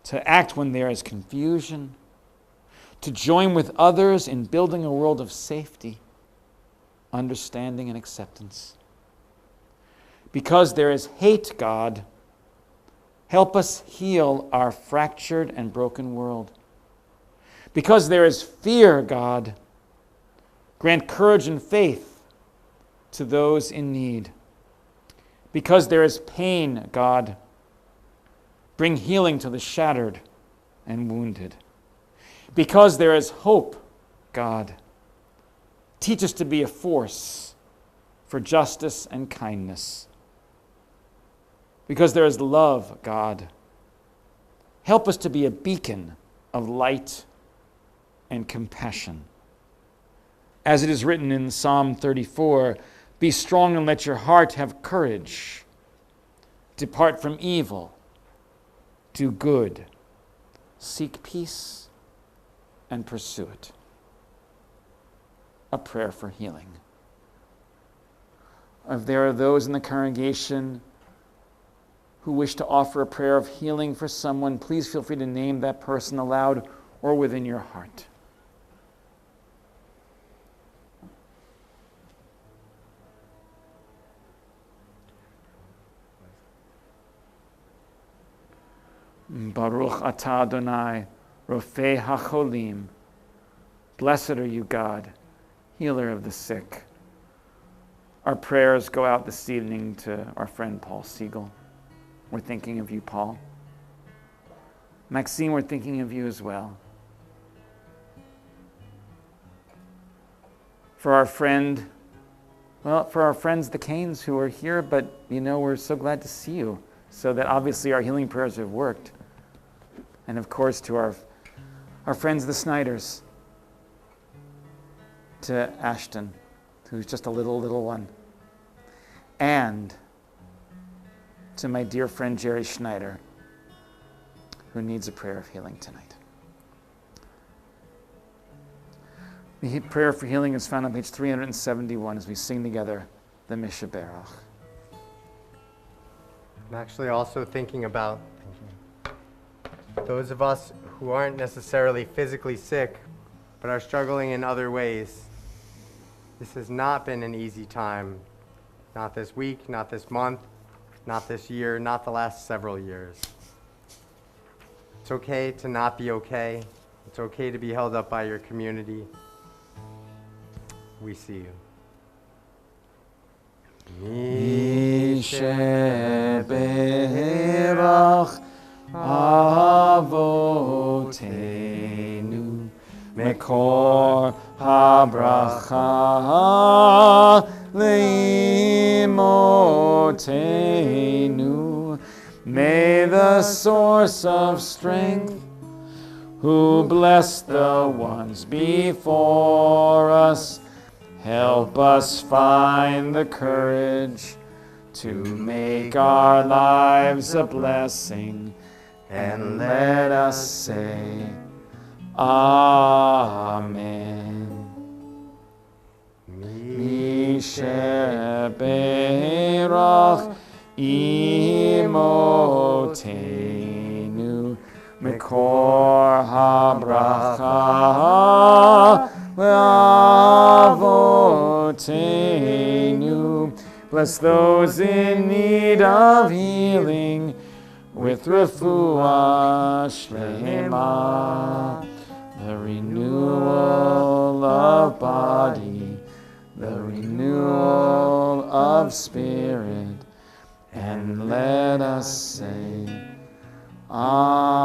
to act when there is confusion, to join with others in building a world of safety, understanding, and acceptance. Because there is hate, God, help us heal our fractured and broken world. Because there is fear, God, grant courage and faith to those in need. Because there is pain, God, bring healing to the shattered and wounded. Because there is hope, God, teach us to be a force for justice and kindness. Because there is love, God, help us to be a beacon of light and compassion. As it is written in Psalm 34, be strong and let your heart have courage. Depart from evil. Do good. Seek peace and pursue it. A prayer for healing. If there are those in the congregation who wish to offer a prayer of healing for someone, please feel free to name that person aloud or within your heart. Baruch atah Adonai, Rofei HaCholim. Blessed are you, God, healer of the sick. Our prayers go out this evening to our friend Paul Siegel. We're thinking of you, Paul. Maxine, we're thinking of you as well. For our friends, the Canes who are here, but we're so glad to see you. So that obviously our healing prayers have worked. And of course to our friends the Snyders, to Ashton, who's just a little one, and to my dear friend Jerry Schneider, who needs a prayer of healing tonight. The prayer for healing is found on page 371 as we sing together the Mishaberach. I'm actually also thinking about those of us who aren't necessarily physically sick, but are struggling in other ways. This has not been an easy time. Not this week, not this month, not this year, not the last several years. It's okay to not be okay. It's okay to be held up by your community. We see you. Mishaberach Avotenu Mekor HaBracha Leimotenu. May the source of strength, who blessed the ones before us, help us find the courage to make our lives a blessing, and let us say, Amen. Mishaberach imotenu Mekor HaBracha Leavotenu. Bless those in need of healing with refuah shlema, the renewal of body, the renewal of spirit, and let us say, Amen.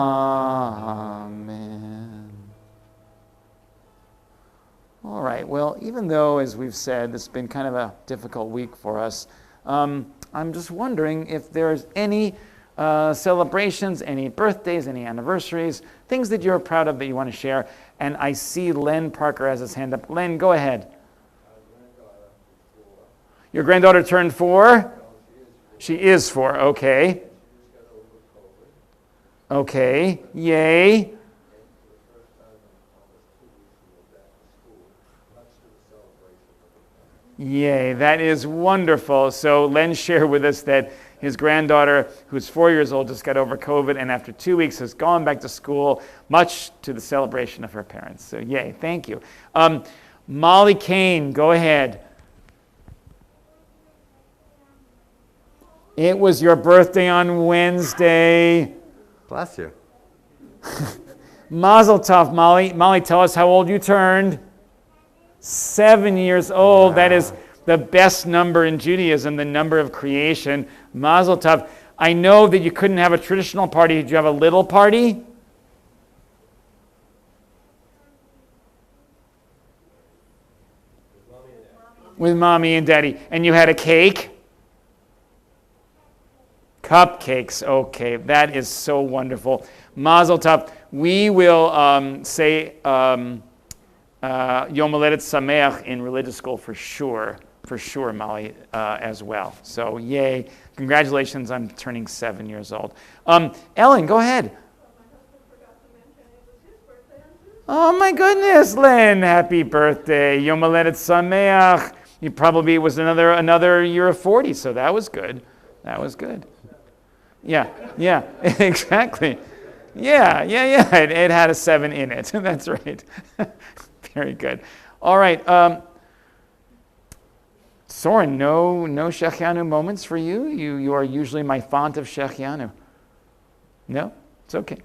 All right, well, even though, as we've said, it's been kind of a difficult week for us, I'm just wondering if there's any celebrations, any birthdays, any anniversaries, things that you're proud of that you want to share. And I see Len Parker has his hand up. Len, go ahead. Your granddaughter turned 4? She is 4, okay. Okay, yay. Yay, that is wonderful. So Len shared with us that his granddaughter, who's 4 years old, just got over COVID and after 2 weeks has gone back to school, much to the celebration of her parents. So yay, thank you. Molly Kane, go ahead. It was your birthday on Wednesday. Bless you. Mazel tov, Molly. Molly, tell us how old you turned. 7 years old. Wow. That is the best number in Judaism, the number of creation. Mazel tov. I know that you couldn't have a traditional party. Did you have a little party? With mommy and daddy. And you had a cake? Cupcakes. Okay, that is so wonderful. Mazel tov. We will say Yom Holedet Sameach in religious school for sure, Molly, as well. So yay, congratulations on turning 7 years old. Ellen, go ahead. Oh my goodness, Len, happy birthday. Yom Holedet Sameach. You probably, it was another year of 40, so that was good. That was good. Yeah, exactly. Yeah. It had a 7 in it. That's right. Very good. All right. Soren, no Shachianu moments for you? You are usually my font of Shachianu. No? It's okay.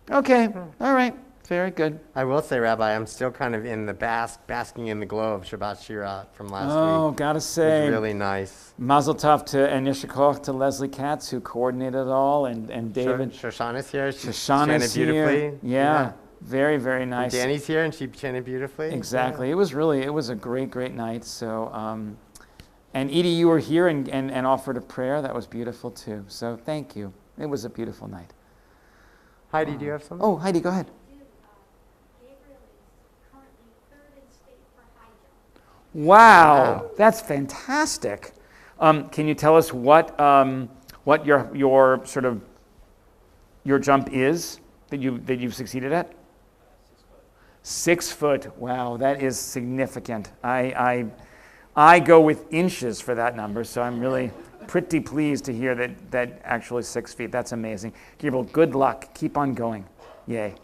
Okay. All right. Very good. I will say, Rabbi, I'm still kind of in the basking in the glow of Shabbat Shira from last week. Oh, gotta say. It was really nice. Mazel tov to and Yeshikoch to Leslie Katz, who coordinated it all, and David. Shoshana's here. She Shoshana's chanted beautifully. Yeah. Very, very nice. And Danny's here, and she chanted beautifully. Exactly. Yeah. It was a great night. So, and Edie, you were here and offered a prayer. That was beautiful too. So thank you. It was a beautiful night. Heidi, do you have something? Oh, Heidi, go ahead. Wow, that's fantastic. Can you tell us what your sort of your jump is that you've succeeded at? 6 foot. Wow, that is significant. I go with inches for that number, so I'm really pretty pleased to hear that actually 6 feet. That's amazing. Gabriel, good luck. Keep on going. Yay.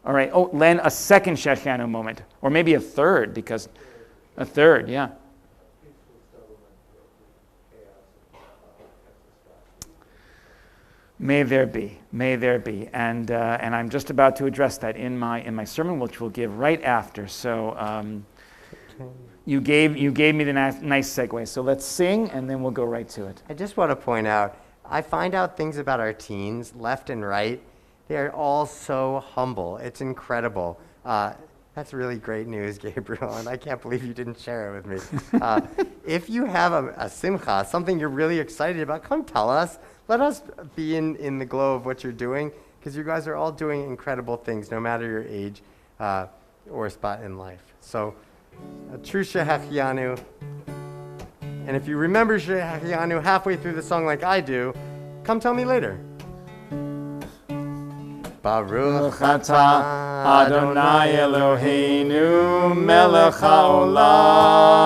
All right. Oh, Len, a second Shechanu moment, or maybe a third, because a third, yeah. May there be, and I'm just about to address that in my sermon, which we'll give right after. So you gave me the nice segue. So let's sing, and then we'll go right to it. I just want to point out, I find out things about our teens, left and right. They are all so humble. It's incredible. That's really great news, Gabriel, and I can't believe you didn't share it with me. If you have a simcha, something you're really excited about, come tell us. Let us be in the glow of what you're doing, because you guys are all doing incredible things, no matter your age or spot in life. So, a true Shehachianu. And if you remember Shehachianu halfway through the song like I do, come tell me later. Baruch atah Adonai Eloheinu melech haolam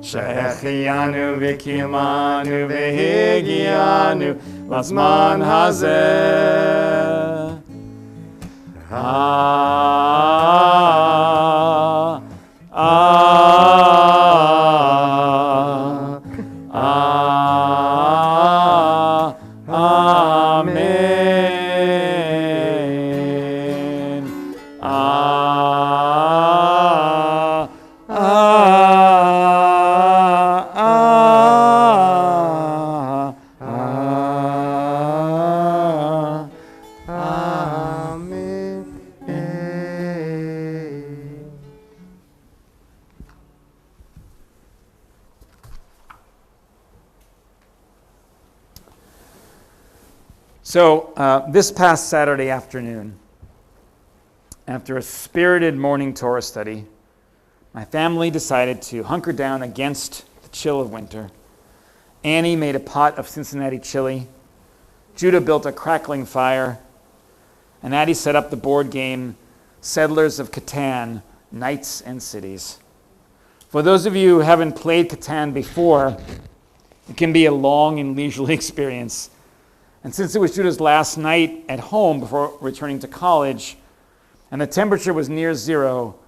shehechianu v'kilmanu v'higianu lazman hazeh. So this past Saturday afternoon, after a spirited morning Torah study, my family decided to hunker down against the chill of winter. Annie made a pot of Cincinnati chili. Judah built a crackling fire. And Addie set up the board game Settlers of Catan, Knights and Cities. For those of you who haven't played Catan before, it can be a long and leisurely experience. And since it was Judah's last night at home before returning to college, and the temperature was near zero,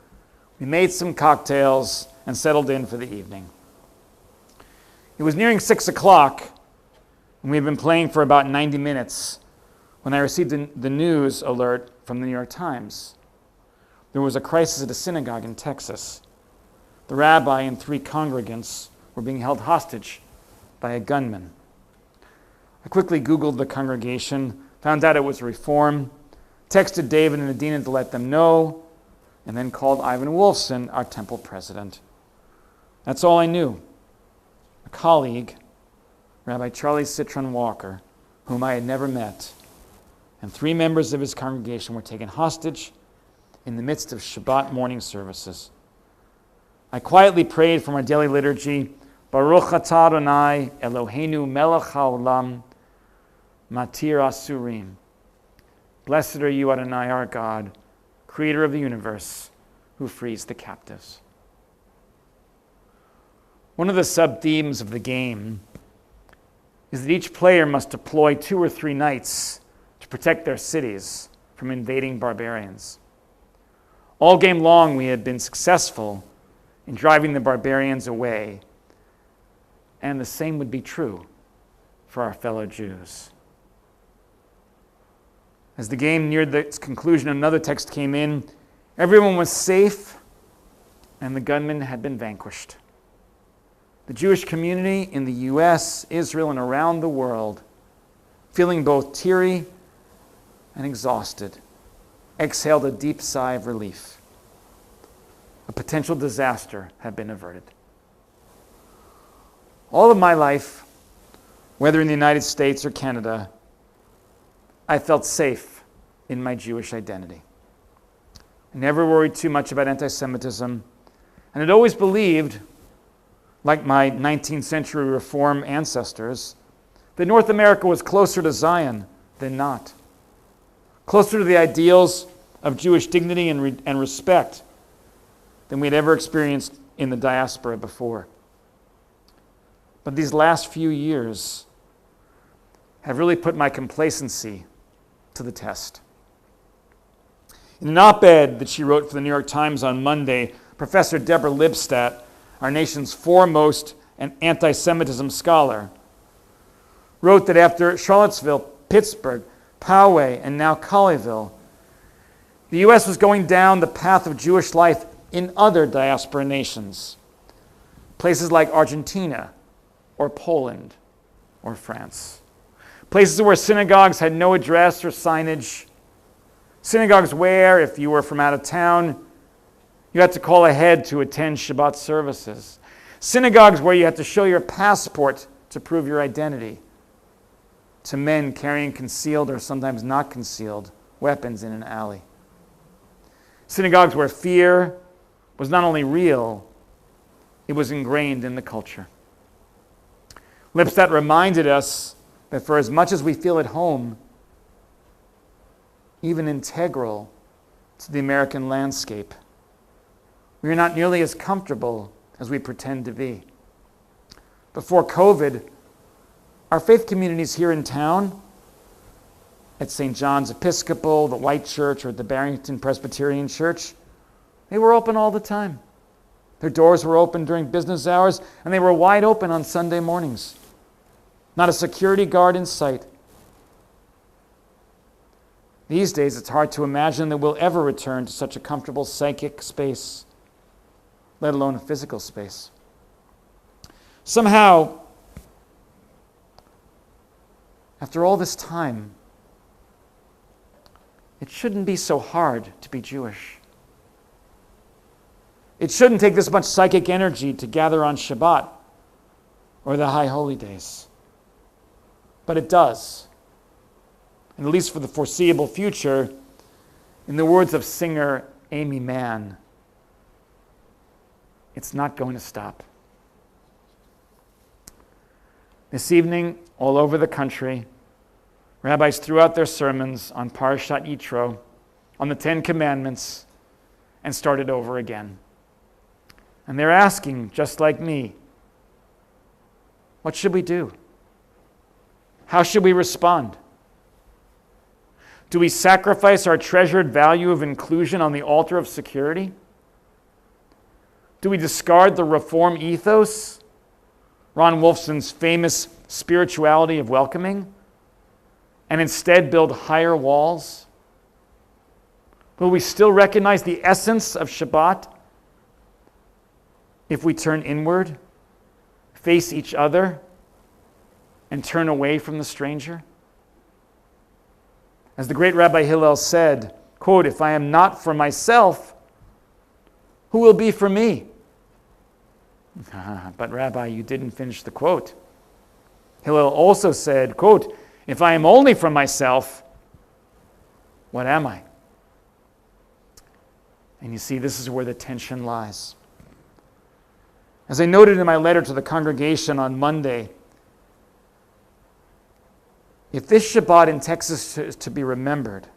we made some cocktails and settled in for the evening. It was nearing 6 o'clock, and we had been playing for about 90 minutes when I received the news alert from the New York Times. There was a crisis at a synagogue in Texas. The rabbi and 3 congregants were being held hostage by a gunman. I quickly Googled the congregation, found out it was Reform, texted David and Adina to let them know, and then called Ivan Wolfson, our temple president. That's all I knew. A colleague, Rabbi Charlie Citron Walker, whom I had never met, and 3 members of his congregation were taken hostage in the midst of Shabbat morning services. I quietly prayed from our daily liturgy, Baruch atah Adonai Eloheinu melech haolam matir asurim. Blessed are you, Adonai, our God, creator of the universe, who frees the captives. One of the sub-themes of the game is that each player must deploy 2 or 3 knights to protect their cities from invading barbarians. All game long, we had been successful in driving the barbarians away, and the same would be true for our fellow Jews. As the game neared its conclusion, another text came in. Everyone was safe, and the gunman had been vanquished. The Jewish community in the U.S., Israel, and around the world, feeling both teary and exhausted, exhaled a deep sigh of relief. A potential disaster had been averted. All of my life, whether in the United States or Canada, I felt safe in my Jewish identity. I never worried too much about anti-Semitism, and had always believed, like my 19th century Reform ancestors, that North America was closer to Zion than not, closer to the ideals of Jewish dignity and respect than we had ever experienced in the diaspora before. But these last few years have really put my complacency to the test. In an op-ed that she wrote for the New York Times on Monday, Professor Deborah Lipstadt, our nation's foremost and anti-Semitism scholar, wrote that after Charlottesville, Pittsburgh, Poway, and now Colleyville, the U.S. was going down the path of Jewish life in other diaspora nations, places like Argentina or Poland or France. Places where synagogues had no address or signage. Synagogues where, if you were from out of town, you had to call ahead to attend Shabbat services. Synagogues where you had to show your passport to prove your identity. To men carrying concealed or sometimes not concealed weapons in an alley. Synagogues where fear was not only real, it was ingrained in the culture. Lipstadt reminded us that for as much as we feel at home, even integral to the American landscape, we are not nearly as comfortable as we pretend to be. Before COVID, our faith communities here in town, at St. John's Episcopal, the White Church, or the Barrington Presbyterian Church, they were open all the time. Their doors were open during business hours, and they were wide open on Sunday mornings. Not a security guard in sight. These days, it's hard to imagine that we'll ever return to such a comfortable psychic space, let alone a physical space. Somehow, after all this time, it shouldn't be so hard to be Jewish. It shouldn't take this much psychic energy to gather on Shabbat or the high holy days. But it does. And at least for the foreseeable future, in the words of singer Amy Mann, it's not going to stop. This evening, all over the country, rabbis threw out their sermons on Parashat Yitro, on the 10 Commandments, and started over again. And they're asking, just like me, what should we do? How should we respond? Do we sacrifice our treasured value of inclusion on the altar of security? Do we discard the reform ethos, Ron Wolfson's famous spirituality of welcoming, and instead build higher walls? Will we still recognize the essence of Shabbat if we turn inward, face each other, and turn away from the stranger? As the great Rabbi Hillel said, quote, "If I am not for myself, who will be for me?" But Rabbi, you didn't finish the quote. Hillel also said, quote, "If I am only for myself, what am I?" And you see, this is where the tension lies. As I noted in my letter to the congregation on Monday, if this Shabbat in Texas is to be remembered,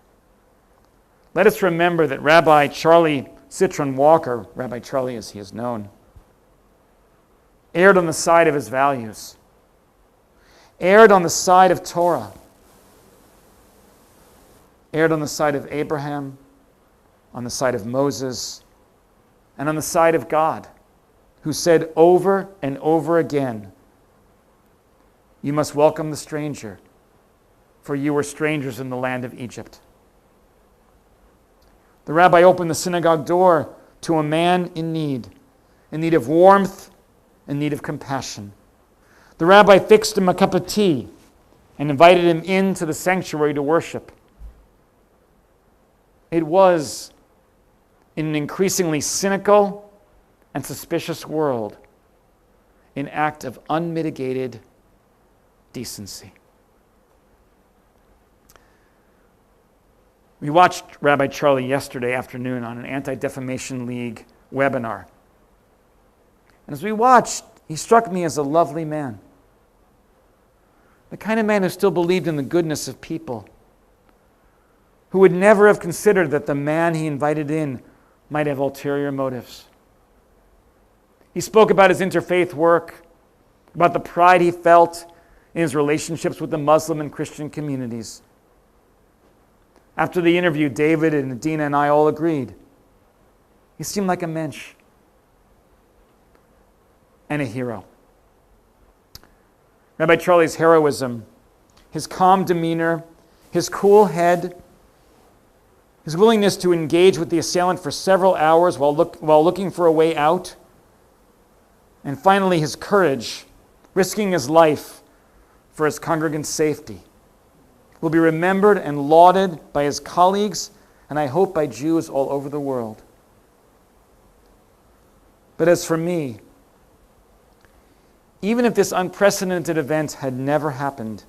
let us remember that Rabbi Charlie Citron Walker, Rabbi Charlie as he is known, erred on the side of his values, erred on the side of Torah, erred on the side of Abraham, on the side of Moses, and on the side of God, who said over and over again, "You must welcome the stranger, for you were strangers in the land of Egypt." The rabbi opened the synagogue door to a man in need of warmth, in need of compassion. The rabbi fixed him a cup of tea and invited him into the sanctuary to worship. It was, in an increasingly cynical and suspicious world, an act of unmitigated decency. We watched Rabbi Charlie yesterday afternoon on an Anti-Defamation League webinar. And as we watched, he struck me as a lovely man. The kind of man who still believed in the goodness of people, who would never have considered that the man he invited in might have ulterior motives. He spoke about his interfaith work, about the pride he felt in his relationships with the Muslim and Christian communities. After the interview, David and Adina and I all agreed. He seemed like a mensch and a hero. Rabbi Charlie's heroism, his calm demeanor, his cool head, his willingness to engage with the assailant for several hours while looking for a way out, and finally his courage, risking his life for his congregants' safety, will be remembered and lauded by his colleagues and I hope by Jews all over the world. But as for me, even if this unprecedented event had never happened,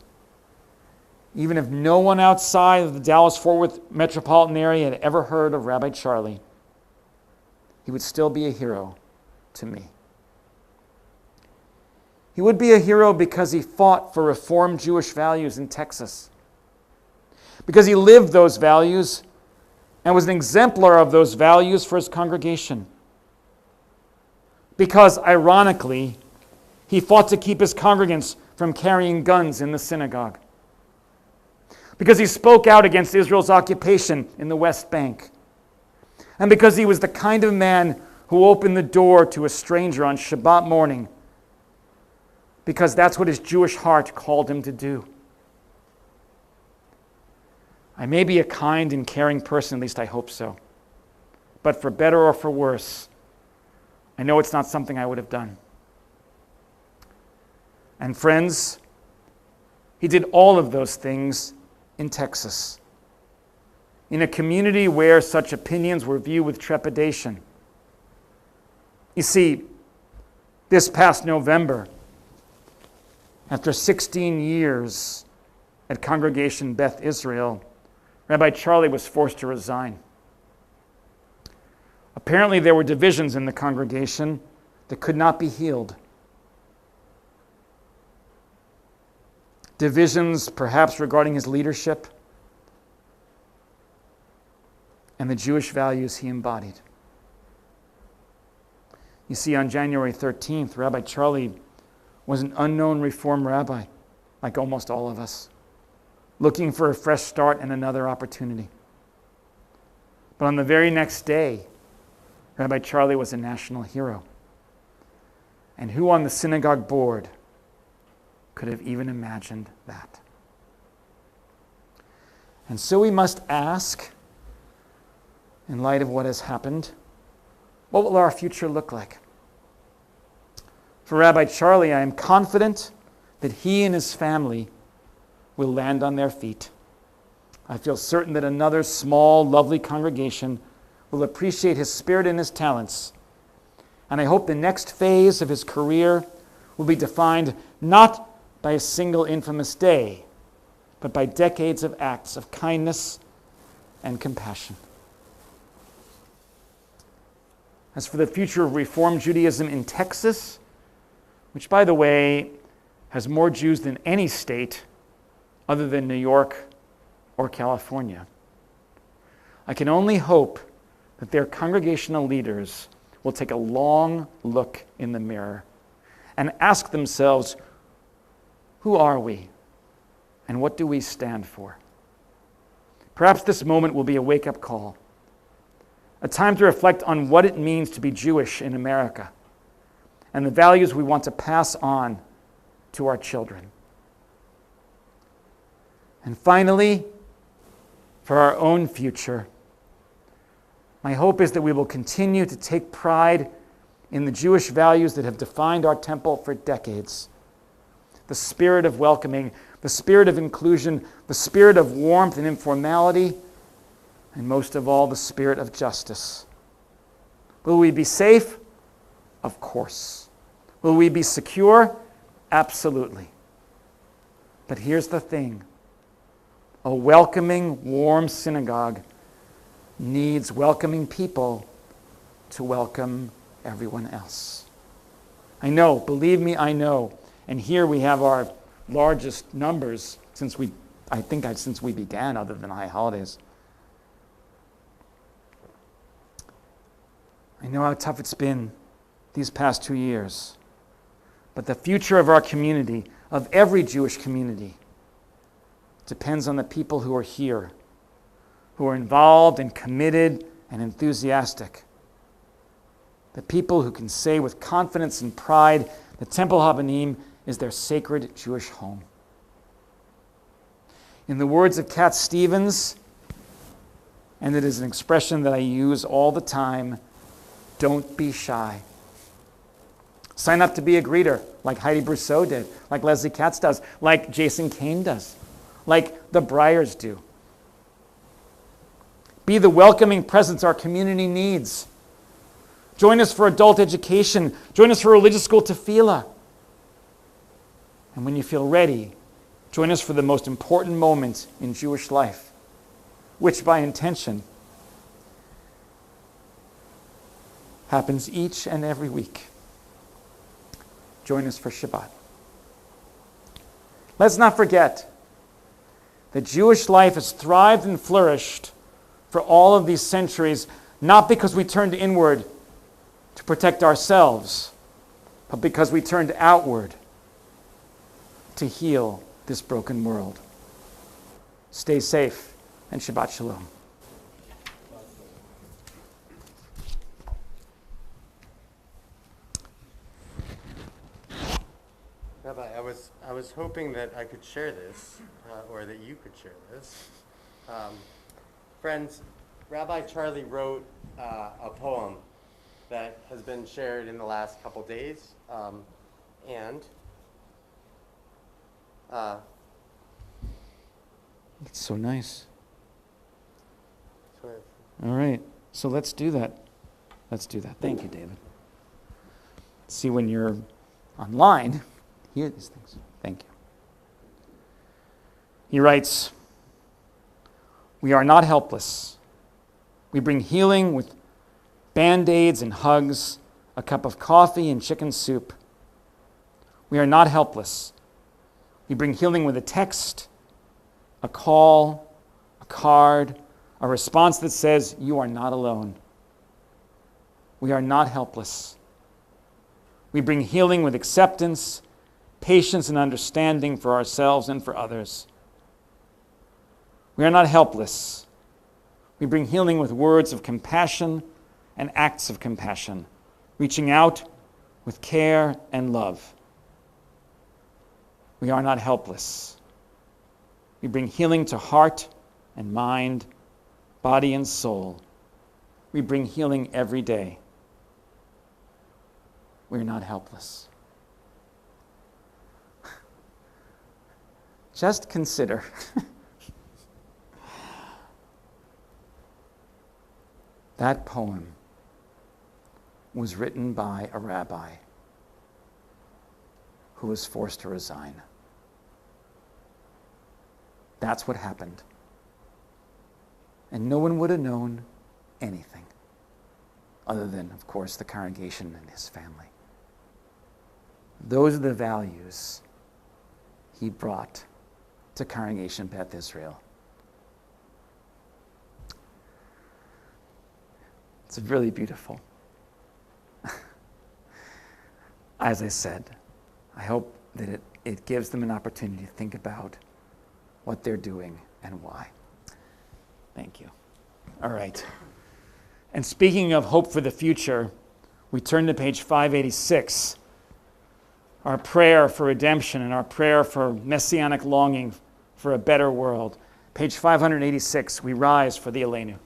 even if no one outside of the Dallas-Fort Worth metropolitan area had ever heard of Rabbi Charlie, he would still be a hero to me. He would be a hero because he fought for Reformed Jewish values in Texas, because he lived those values and was an exemplar of those values for his congregation, because, ironically, he fought to keep his congregants from carrying guns in the synagogue, because he spoke out against Israel's occupation in the West Bank, and because he was the kind of man who opened the door to a stranger on Shabbat morning, because that's what his Jewish heart called him to do. I may be a kind and caring person, at least I hope so, but for better or for worse, I know it's not something I would have done. And friends, he did all of those things in Texas, in a community where such opinions were viewed with trepidation. You see, this past November, after 16 years at Congregation Beth Israel, Rabbi Charlie was forced to resign. Apparently there were divisions in the congregation that could not be healed. Divisions perhaps regarding his leadership and the Jewish values he embodied. You see, on January 13th, Rabbi Charlie was an unknown Reform rabbi, like almost all of us, looking for a fresh start and another opportunity. But on the very next day, Rabbi Charlie was a national hero. And who on the synagogue board could have even imagined that? And so we must ask, in light of what has happened, what will our future look like? For Rabbi Charlie, I am confident that he and his family will land on their feet. I feel certain that another small, lovely congregation will appreciate his spirit and his talents. And I hope the next phase of his career will be defined not by a single infamous day, but by decades of acts of kindness and compassion. As for the future of Reform Judaism in Texas, which, by the way, has more Jews than any state other than New York or California, I can only hope that their congregational leaders will take a long look in the mirror and ask themselves, who are we and what do we stand for? Perhaps this moment will be a wake-up call, a time to reflect on what it means to be Jewish in America and the values we want to pass on to our children. And finally, for our own future, my hope is that we will continue to take pride in the Jewish values that have defined our temple for decades. The spirit of welcoming, the spirit of inclusion, the spirit of warmth and informality, and most of all, the spirit of justice. Will we be safe? Of course. Will we be secure? Absolutely. But here's the thing. A welcoming, warm synagogue needs welcoming people to welcome everyone else. I know, believe me, I know. And here we have our largest numbers since we began, other than high holidays. I know how tough it's been these past 2 years. But the future of our community, of every Jewish community, depends on the people who are here, who are involved and committed and enthusiastic. The people who can say with confidence and pride that Temple Habanim is their sacred Jewish home. In the words of Cat Stevens, and it is an expression that I use all the time, don't be shy. Sign up to be a greeter, like Heidi Brousseau did, like Leslie Katz does, like Jason Kane does, like the Bryers do. Be the welcoming presence our community needs. Join us for adult education. Join us for religious school tefillah. And when you feel ready, join us for the most important moment in Jewish life, which by intention happens each and every week. Join us for Shabbat. Let's not forget that Jewish life has thrived and flourished for all of these centuries, not because we turned inward to protect ourselves, but because we turned outward to heal this broken world. Stay safe and Shabbat Shalom. Rabbi, I was hoping that I could share this, or that you could share this. Friends, Rabbi Charlie wrote a poem that has been shared in the last couple days, and It's so nice. so All right, so let's do that. Thank you, David. See, when you're online, hear these things. Thank you. He writes, "We are not helpless. We bring healing with Band-Aids and hugs, a cup of coffee and chicken soup. We are not helpless. We bring healing with a text, a call, a card, a response that says, 'You are not alone.' We are not helpless. We bring healing with acceptance, patience, and understanding for ourselves and for others. We are not helpless. We bring healing with words of compassion and acts of compassion, reaching out with care and love. We are not helpless. We bring healing to heart and mind, body and soul. We bring healing every day. We are not helpless. Just consider that poem was written by a rabbi who was forced to resign. That's what happened. And no one would have known anything other than, of course, the congregation and his family. Those are the values he brought to Congregation Beth Israel. It's really beautiful. As I said, I hope that it gives them an opportunity to think about what they're doing and why. Thank you. All right. And speaking of hope for the future, we turn to page 586. Our prayer for redemption and our prayer for messianic longing for a better world. Page 586, we rise for the Aleinu.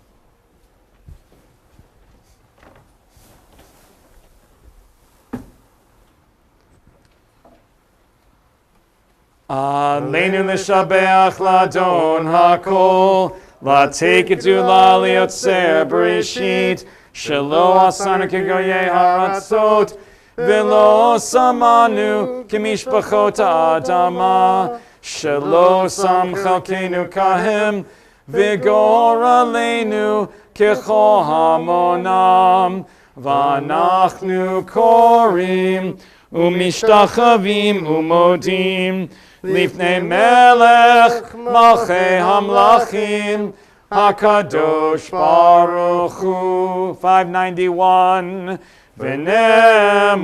Aleinu l'shabeach l'adon hakol, la'teketu la'liotzer bereshit, shelo asanu kegoyei haratzot, v'lo samanu kemishpachot ha'adama, shelo sam chalkenu kahem, v'gor aleinu kechol hamonam, v'anachnu korim, umishtachavim umodim, Lifnei melech malchei hamlachim hakadosh baruch hu. 591. V'nemar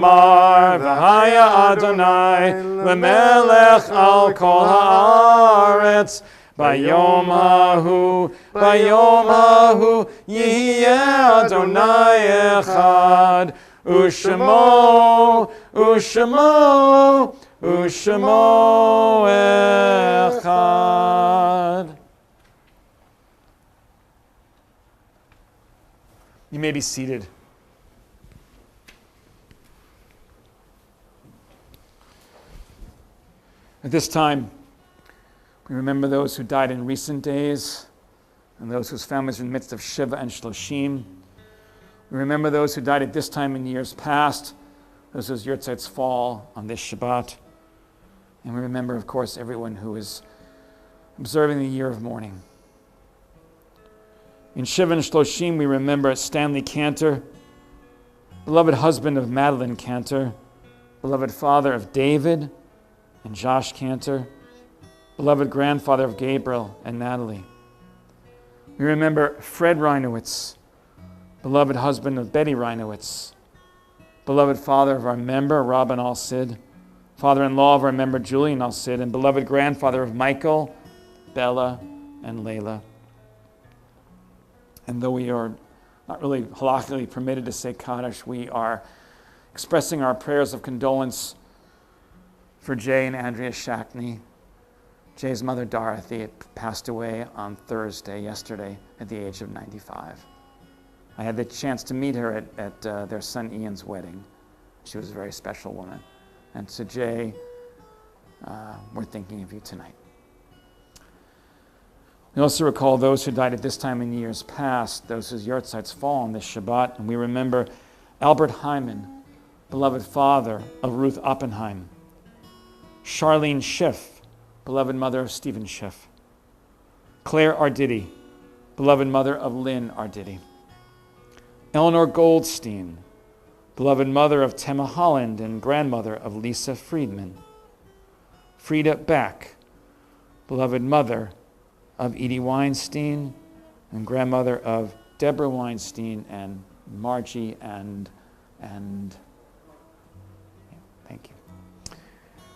v'haya Adonai lemelech al kol haaretz bayom hahu yihye Adonai echad u'shemo U'shemo echad. You may be seated. At this time, we remember those who died in recent days and those whose families are in the midst of Shiva and Shloshim. We remember those who died at this time in years past, those whose yurtzeits fall on this Shabbat. And we remember, of course, everyone who is observing the year of mourning. In Shiva and Shloshim, we remember Stanley Cantor, beloved husband of Madeline Cantor, beloved father of David and Josh Cantor, beloved grandfather of Gabriel and Natalie. We remember Fred Reinowitz, beloved husband of Betty Reinowitz, beloved father of our member, Robin Al-Sid, father-in-law of our member, Julian Al-Sid, and beloved grandfather of Michael, Bella, and Layla. And though we are not really halakhically permitted to say Kaddish, we are expressing our prayers of condolence for Jay and Andrea Shackney. Jay's mother, Dorothy, passed away on Thursday, yesterday, at the age of 95. I had the chance to meet her at their son Ian's wedding. She was a very special woman. And so Jay, we're thinking of you tonight. We also recall those who died at this time in years past, those whose yurtzeits fall on this Shabbat. And we remember Albert Hyman, beloved father of Ruth Oppenheim. Charlene Schiff, beloved mother of Stephen Schiff. Claire Arditi, beloved mother of Lynn Arditi. Eleanor Goldstein, beloved mother of Tema Holland and grandmother of Lisa Friedman. Frida Beck, beloved mother of Edie Weinstein and grandmother of Deborah Weinstein and Margie and Thank you.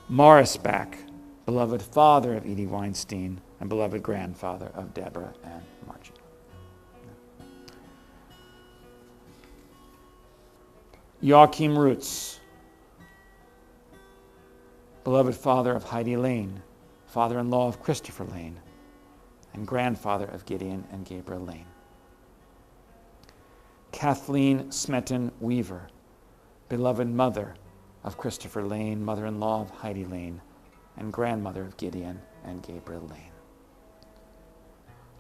Morris back, beloved father of Edie Weinstein and beloved grandfather of Deborah and Margie. Joachim Roots, beloved father of Heidi Lane, father-in-law of Christopher Lane, and grandfather of Gideon and Gabriel Lane. Kathleen Smeton Weaver, beloved mother of Christopher Lane, mother-in-law of Heidi Lane, and grandmother of Gideon and Gabriel Lane.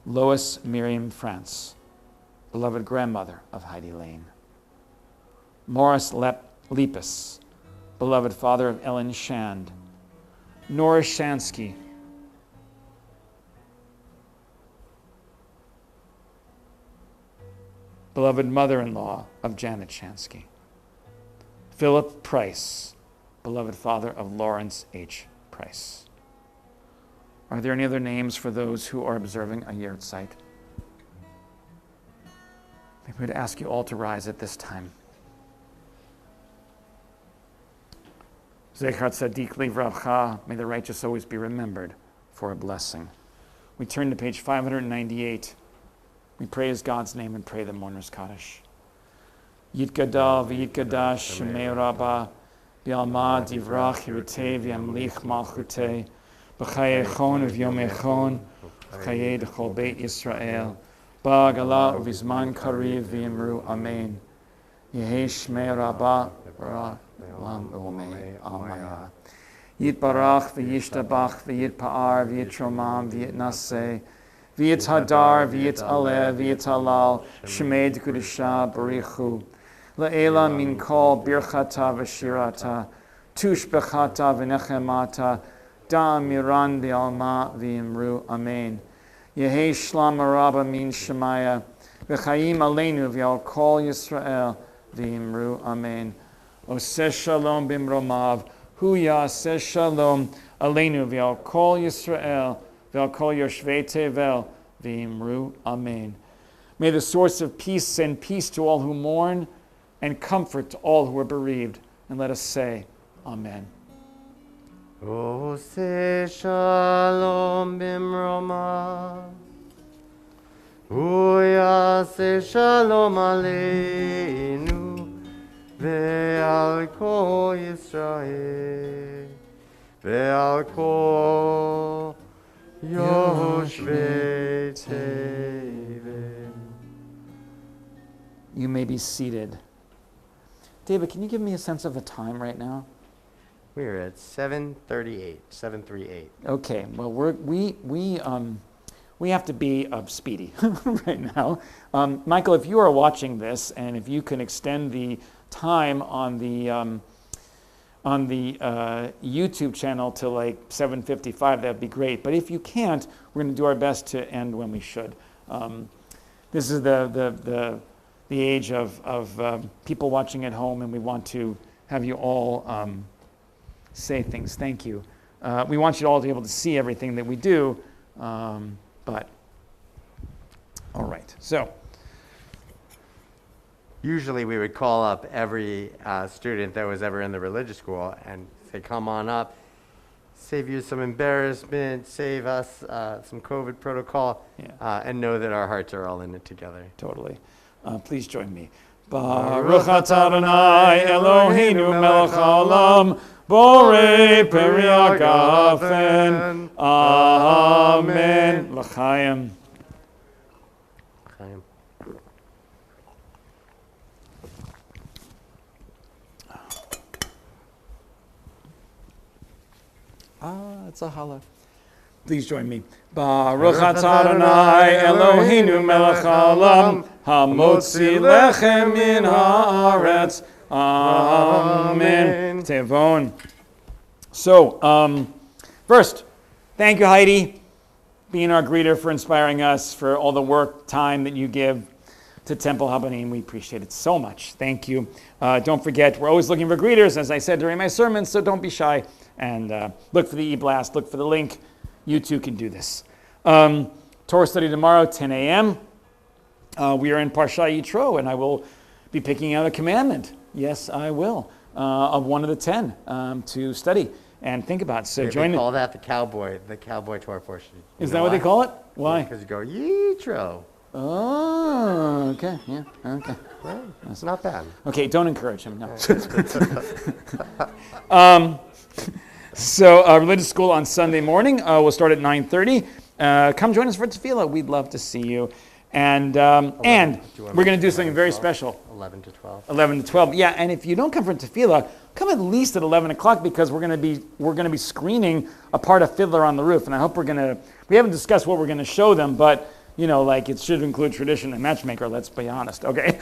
Lois Miriam France, beloved grandmother of Heidi Lane. Morris Lepus, beloved father of Ellen Shand. Nora Shansky, beloved mother-in-law of Janet Shansky. Philip Price, beloved father of Lawrence H. Price. Are there any other names for those who are observing a yahrzeit? Maybe we'd ask you all to rise at this time. Zechar Tzadik Livravcha, may the righteous always be remembered for a blessing. We turn to page 598. We praise God's name and pray the Mourner's Kaddish. Yitgadal v'yitgadash shemei rabbah b'alma divrach hirutei v'yamlich malchutei b'chayei chon v'yomei chon b'chayei d'chol beit Yisrael ba'agala u'vizman kariv v'yimru amen. Yehei shemei rabbah Lam Omei Amaya. Yitbarach v'yishtabach v'yitpa'ar v'yitromam v'yitnaseh v'yithadar v'yitaleh v'yitalal shemei d'kudusha barichu la'ela min kol birchata v'shirata tushbechata v'nechemata da'amiran v'alma v'yimru amen. Yehei shlam araba min shemaya v'chayim aleinu v'yal kol Yisrael v'yimru amen. Oseh shalom bimromav, hu yaseh shalom aleinu v'al kol Yisrael v'al kol yoshvei tevel v'imru amen. May the source of peace send peace to all who mourn and comfort to all who are bereaved. And let us say, Amen. Oseh shalom bimromav, hu yaseh shalom aleinu Ve'al kol Yisrael, ve'al kol yoshvei tevel. You may be seated. David, can you give me a sense of the time right now? We're at 7:38. Okay, well we have to be speedy right now. Michael, if you are watching this, and if you can extend the time on the YouTube channel to like 7:55, that'd be great. But if you can't, we're going to do our best to end when we should. This is the age of people watching at home, and we want to have you all say things. Thank you. We want you all to be able to see everything that we do. But all right, so. Usually we would call up every student that was ever in the religious school and say, come on up, save you some embarrassment, save us some COVID protocol, and know that our hearts are all in it together. Totally. Please join me. Baruch atah Adonai Eloheinu melech haolam, borei peri hagafen. Amen. L'chaim. Chaim. It's a holla. Please join me. Baruch atah Adonai Eloheinu melech haolam, hamotzi lechem min haaretz. Amen. Tevon. So, first, thank you, Heidi, being our greeter, for inspiring us, for all the work, time that you give to Temple Habanim. We appreciate it so much. Thank you. Don't forget, we're always looking for greeters, as I said during my sermon, so don't be shy. And look for the e-blast, look for the link. You too can do this. Torah study tomorrow, 10 a.m. We are in Parsha Yitro, and I will be picking out a commandment. Yes, I will. of one of the 10 to study and think about. So join They it. call that the cowboy Torah portion. Is that what they call it? Why? Because you go, Yitro. Oh, okay. Yeah, okay. Right. It's not bad. Okay, don't encourage him. No. So religious school on Sunday morning. We'll start at 9:30. Come join us for tefillah. We'd love to see you. And we're going to do something very special. 11 to 12. 11 to 12. Yeah, and if you don't come for tefillah, come at least at 11 o'clock because we're going to be screening a part of Fiddler on the Roof. And I hope we haven't discussed what we're going to show them, but it should include tradition and matchmaker, let's be honest, okay?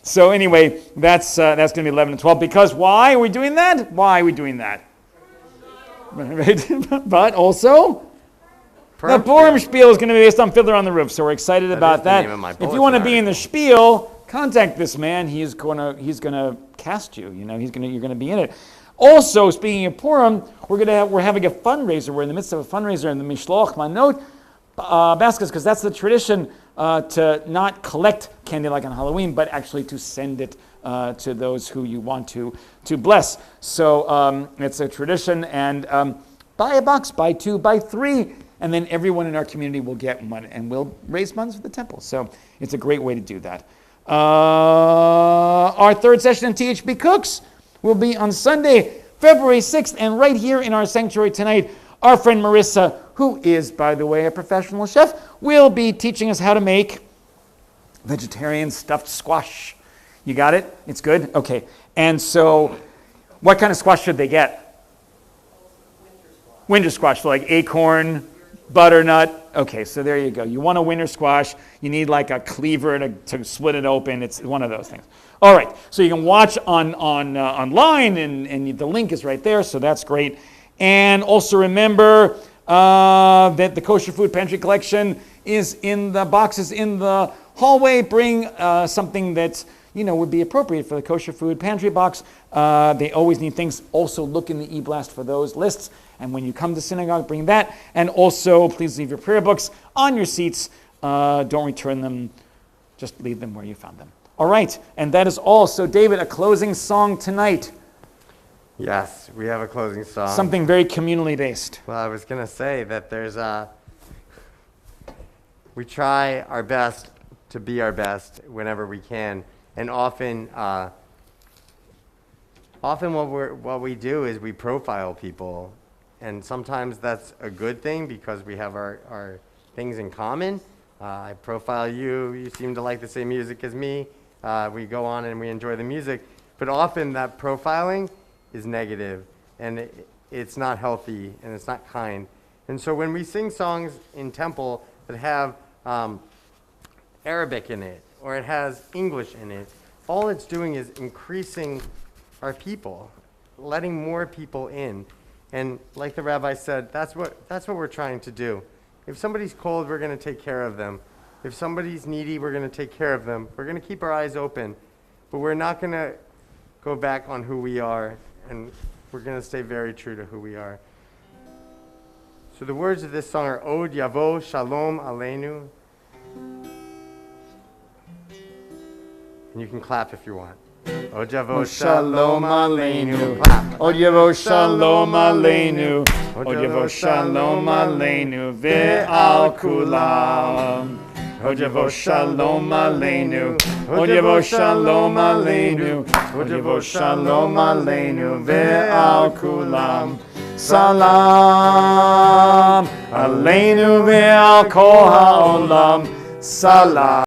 So anyway, that's going to be 11 to 12 because why are we doing that? Why are we doing that? But also, the Purim spiel is going to be based on Fiddler on the Roof, so we're excited about that. If you want to be in the spiel, contact this man. He's going to cast you. You're going to be in it. Also, speaking of Purim, we're having a fundraiser. We're in the midst of a fundraiser in the Mishloach Manot baskets because that's the tradition to not collect candy like on Halloween, but actually to send it to those who you want to bless. So it's a tradition, and buy a box, buy 2, buy 3, and then everyone in our community will get one, and we'll raise funds for the temple. So it's a great way to do that. Our third session in THB Cooks will be on Sunday, February 6th, and right here in our sanctuary tonight, our friend Marissa, who is, by the way, a professional chef, will be teaching us how to make vegetarian stuffed squash. You got it? It's good? Okay. And so, what kind of squash should they get? Winter squash, so like acorn, butternut. Okay, so there you go. You want a winter squash. You need like a cleaver to split it open. It's one of those things. All right, so you can watch online, and the link is right there, so that's great. And also remember that the Kosher Food Pantry collection is in the boxes in the hallway. Bring something that would be appropriate for the Kosher Food Pantry box. They always need things. Also look in the e-blast for those lists. And when you come to synagogue, bring that. And also, please leave your prayer books on your seats. Don't return them. Just leave them where you found them. All right, and that is all. So, David, a closing song tonight. Yes, we have a closing song. Something very communally based. Well, I was going to say that we try our best to be our best whenever we can. And often what we do is we profile people. And sometimes that's a good thing because we have our things in common. I profile you. You seem to like the same music as me. We go on and we enjoy the music. But often that profiling is negative, and it's not healthy, and it's not kind. And so when we sing songs in temple that have Arabic in it, or it has English in it, all it's doing is increasing our people, letting more people in. And like the rabbi said, that's what we're trying to do. If somebody's cold, we're going to take care of them. If somebody's needy, we're going to take care of them. We're going to keep our eyes open, but we're not going to go back on who we are, and we're going to stay very true to who we are. So the words of this song are Od Yavo Shalom Aleinu. And you can clap if you want. Od Yavo Shalom Aleinu. Clap. Od Yavo Shalom Aleinu. Od Yavo Shalom Aleinu. Ve'al kulam. Od Yavo Shalom Aleinu. Od Yavo Shalom Aleinu. Od Yavo Shalom Aleinu. Ve'al kulam. Salam Aleinu ve'al kol ha'olam. Salam.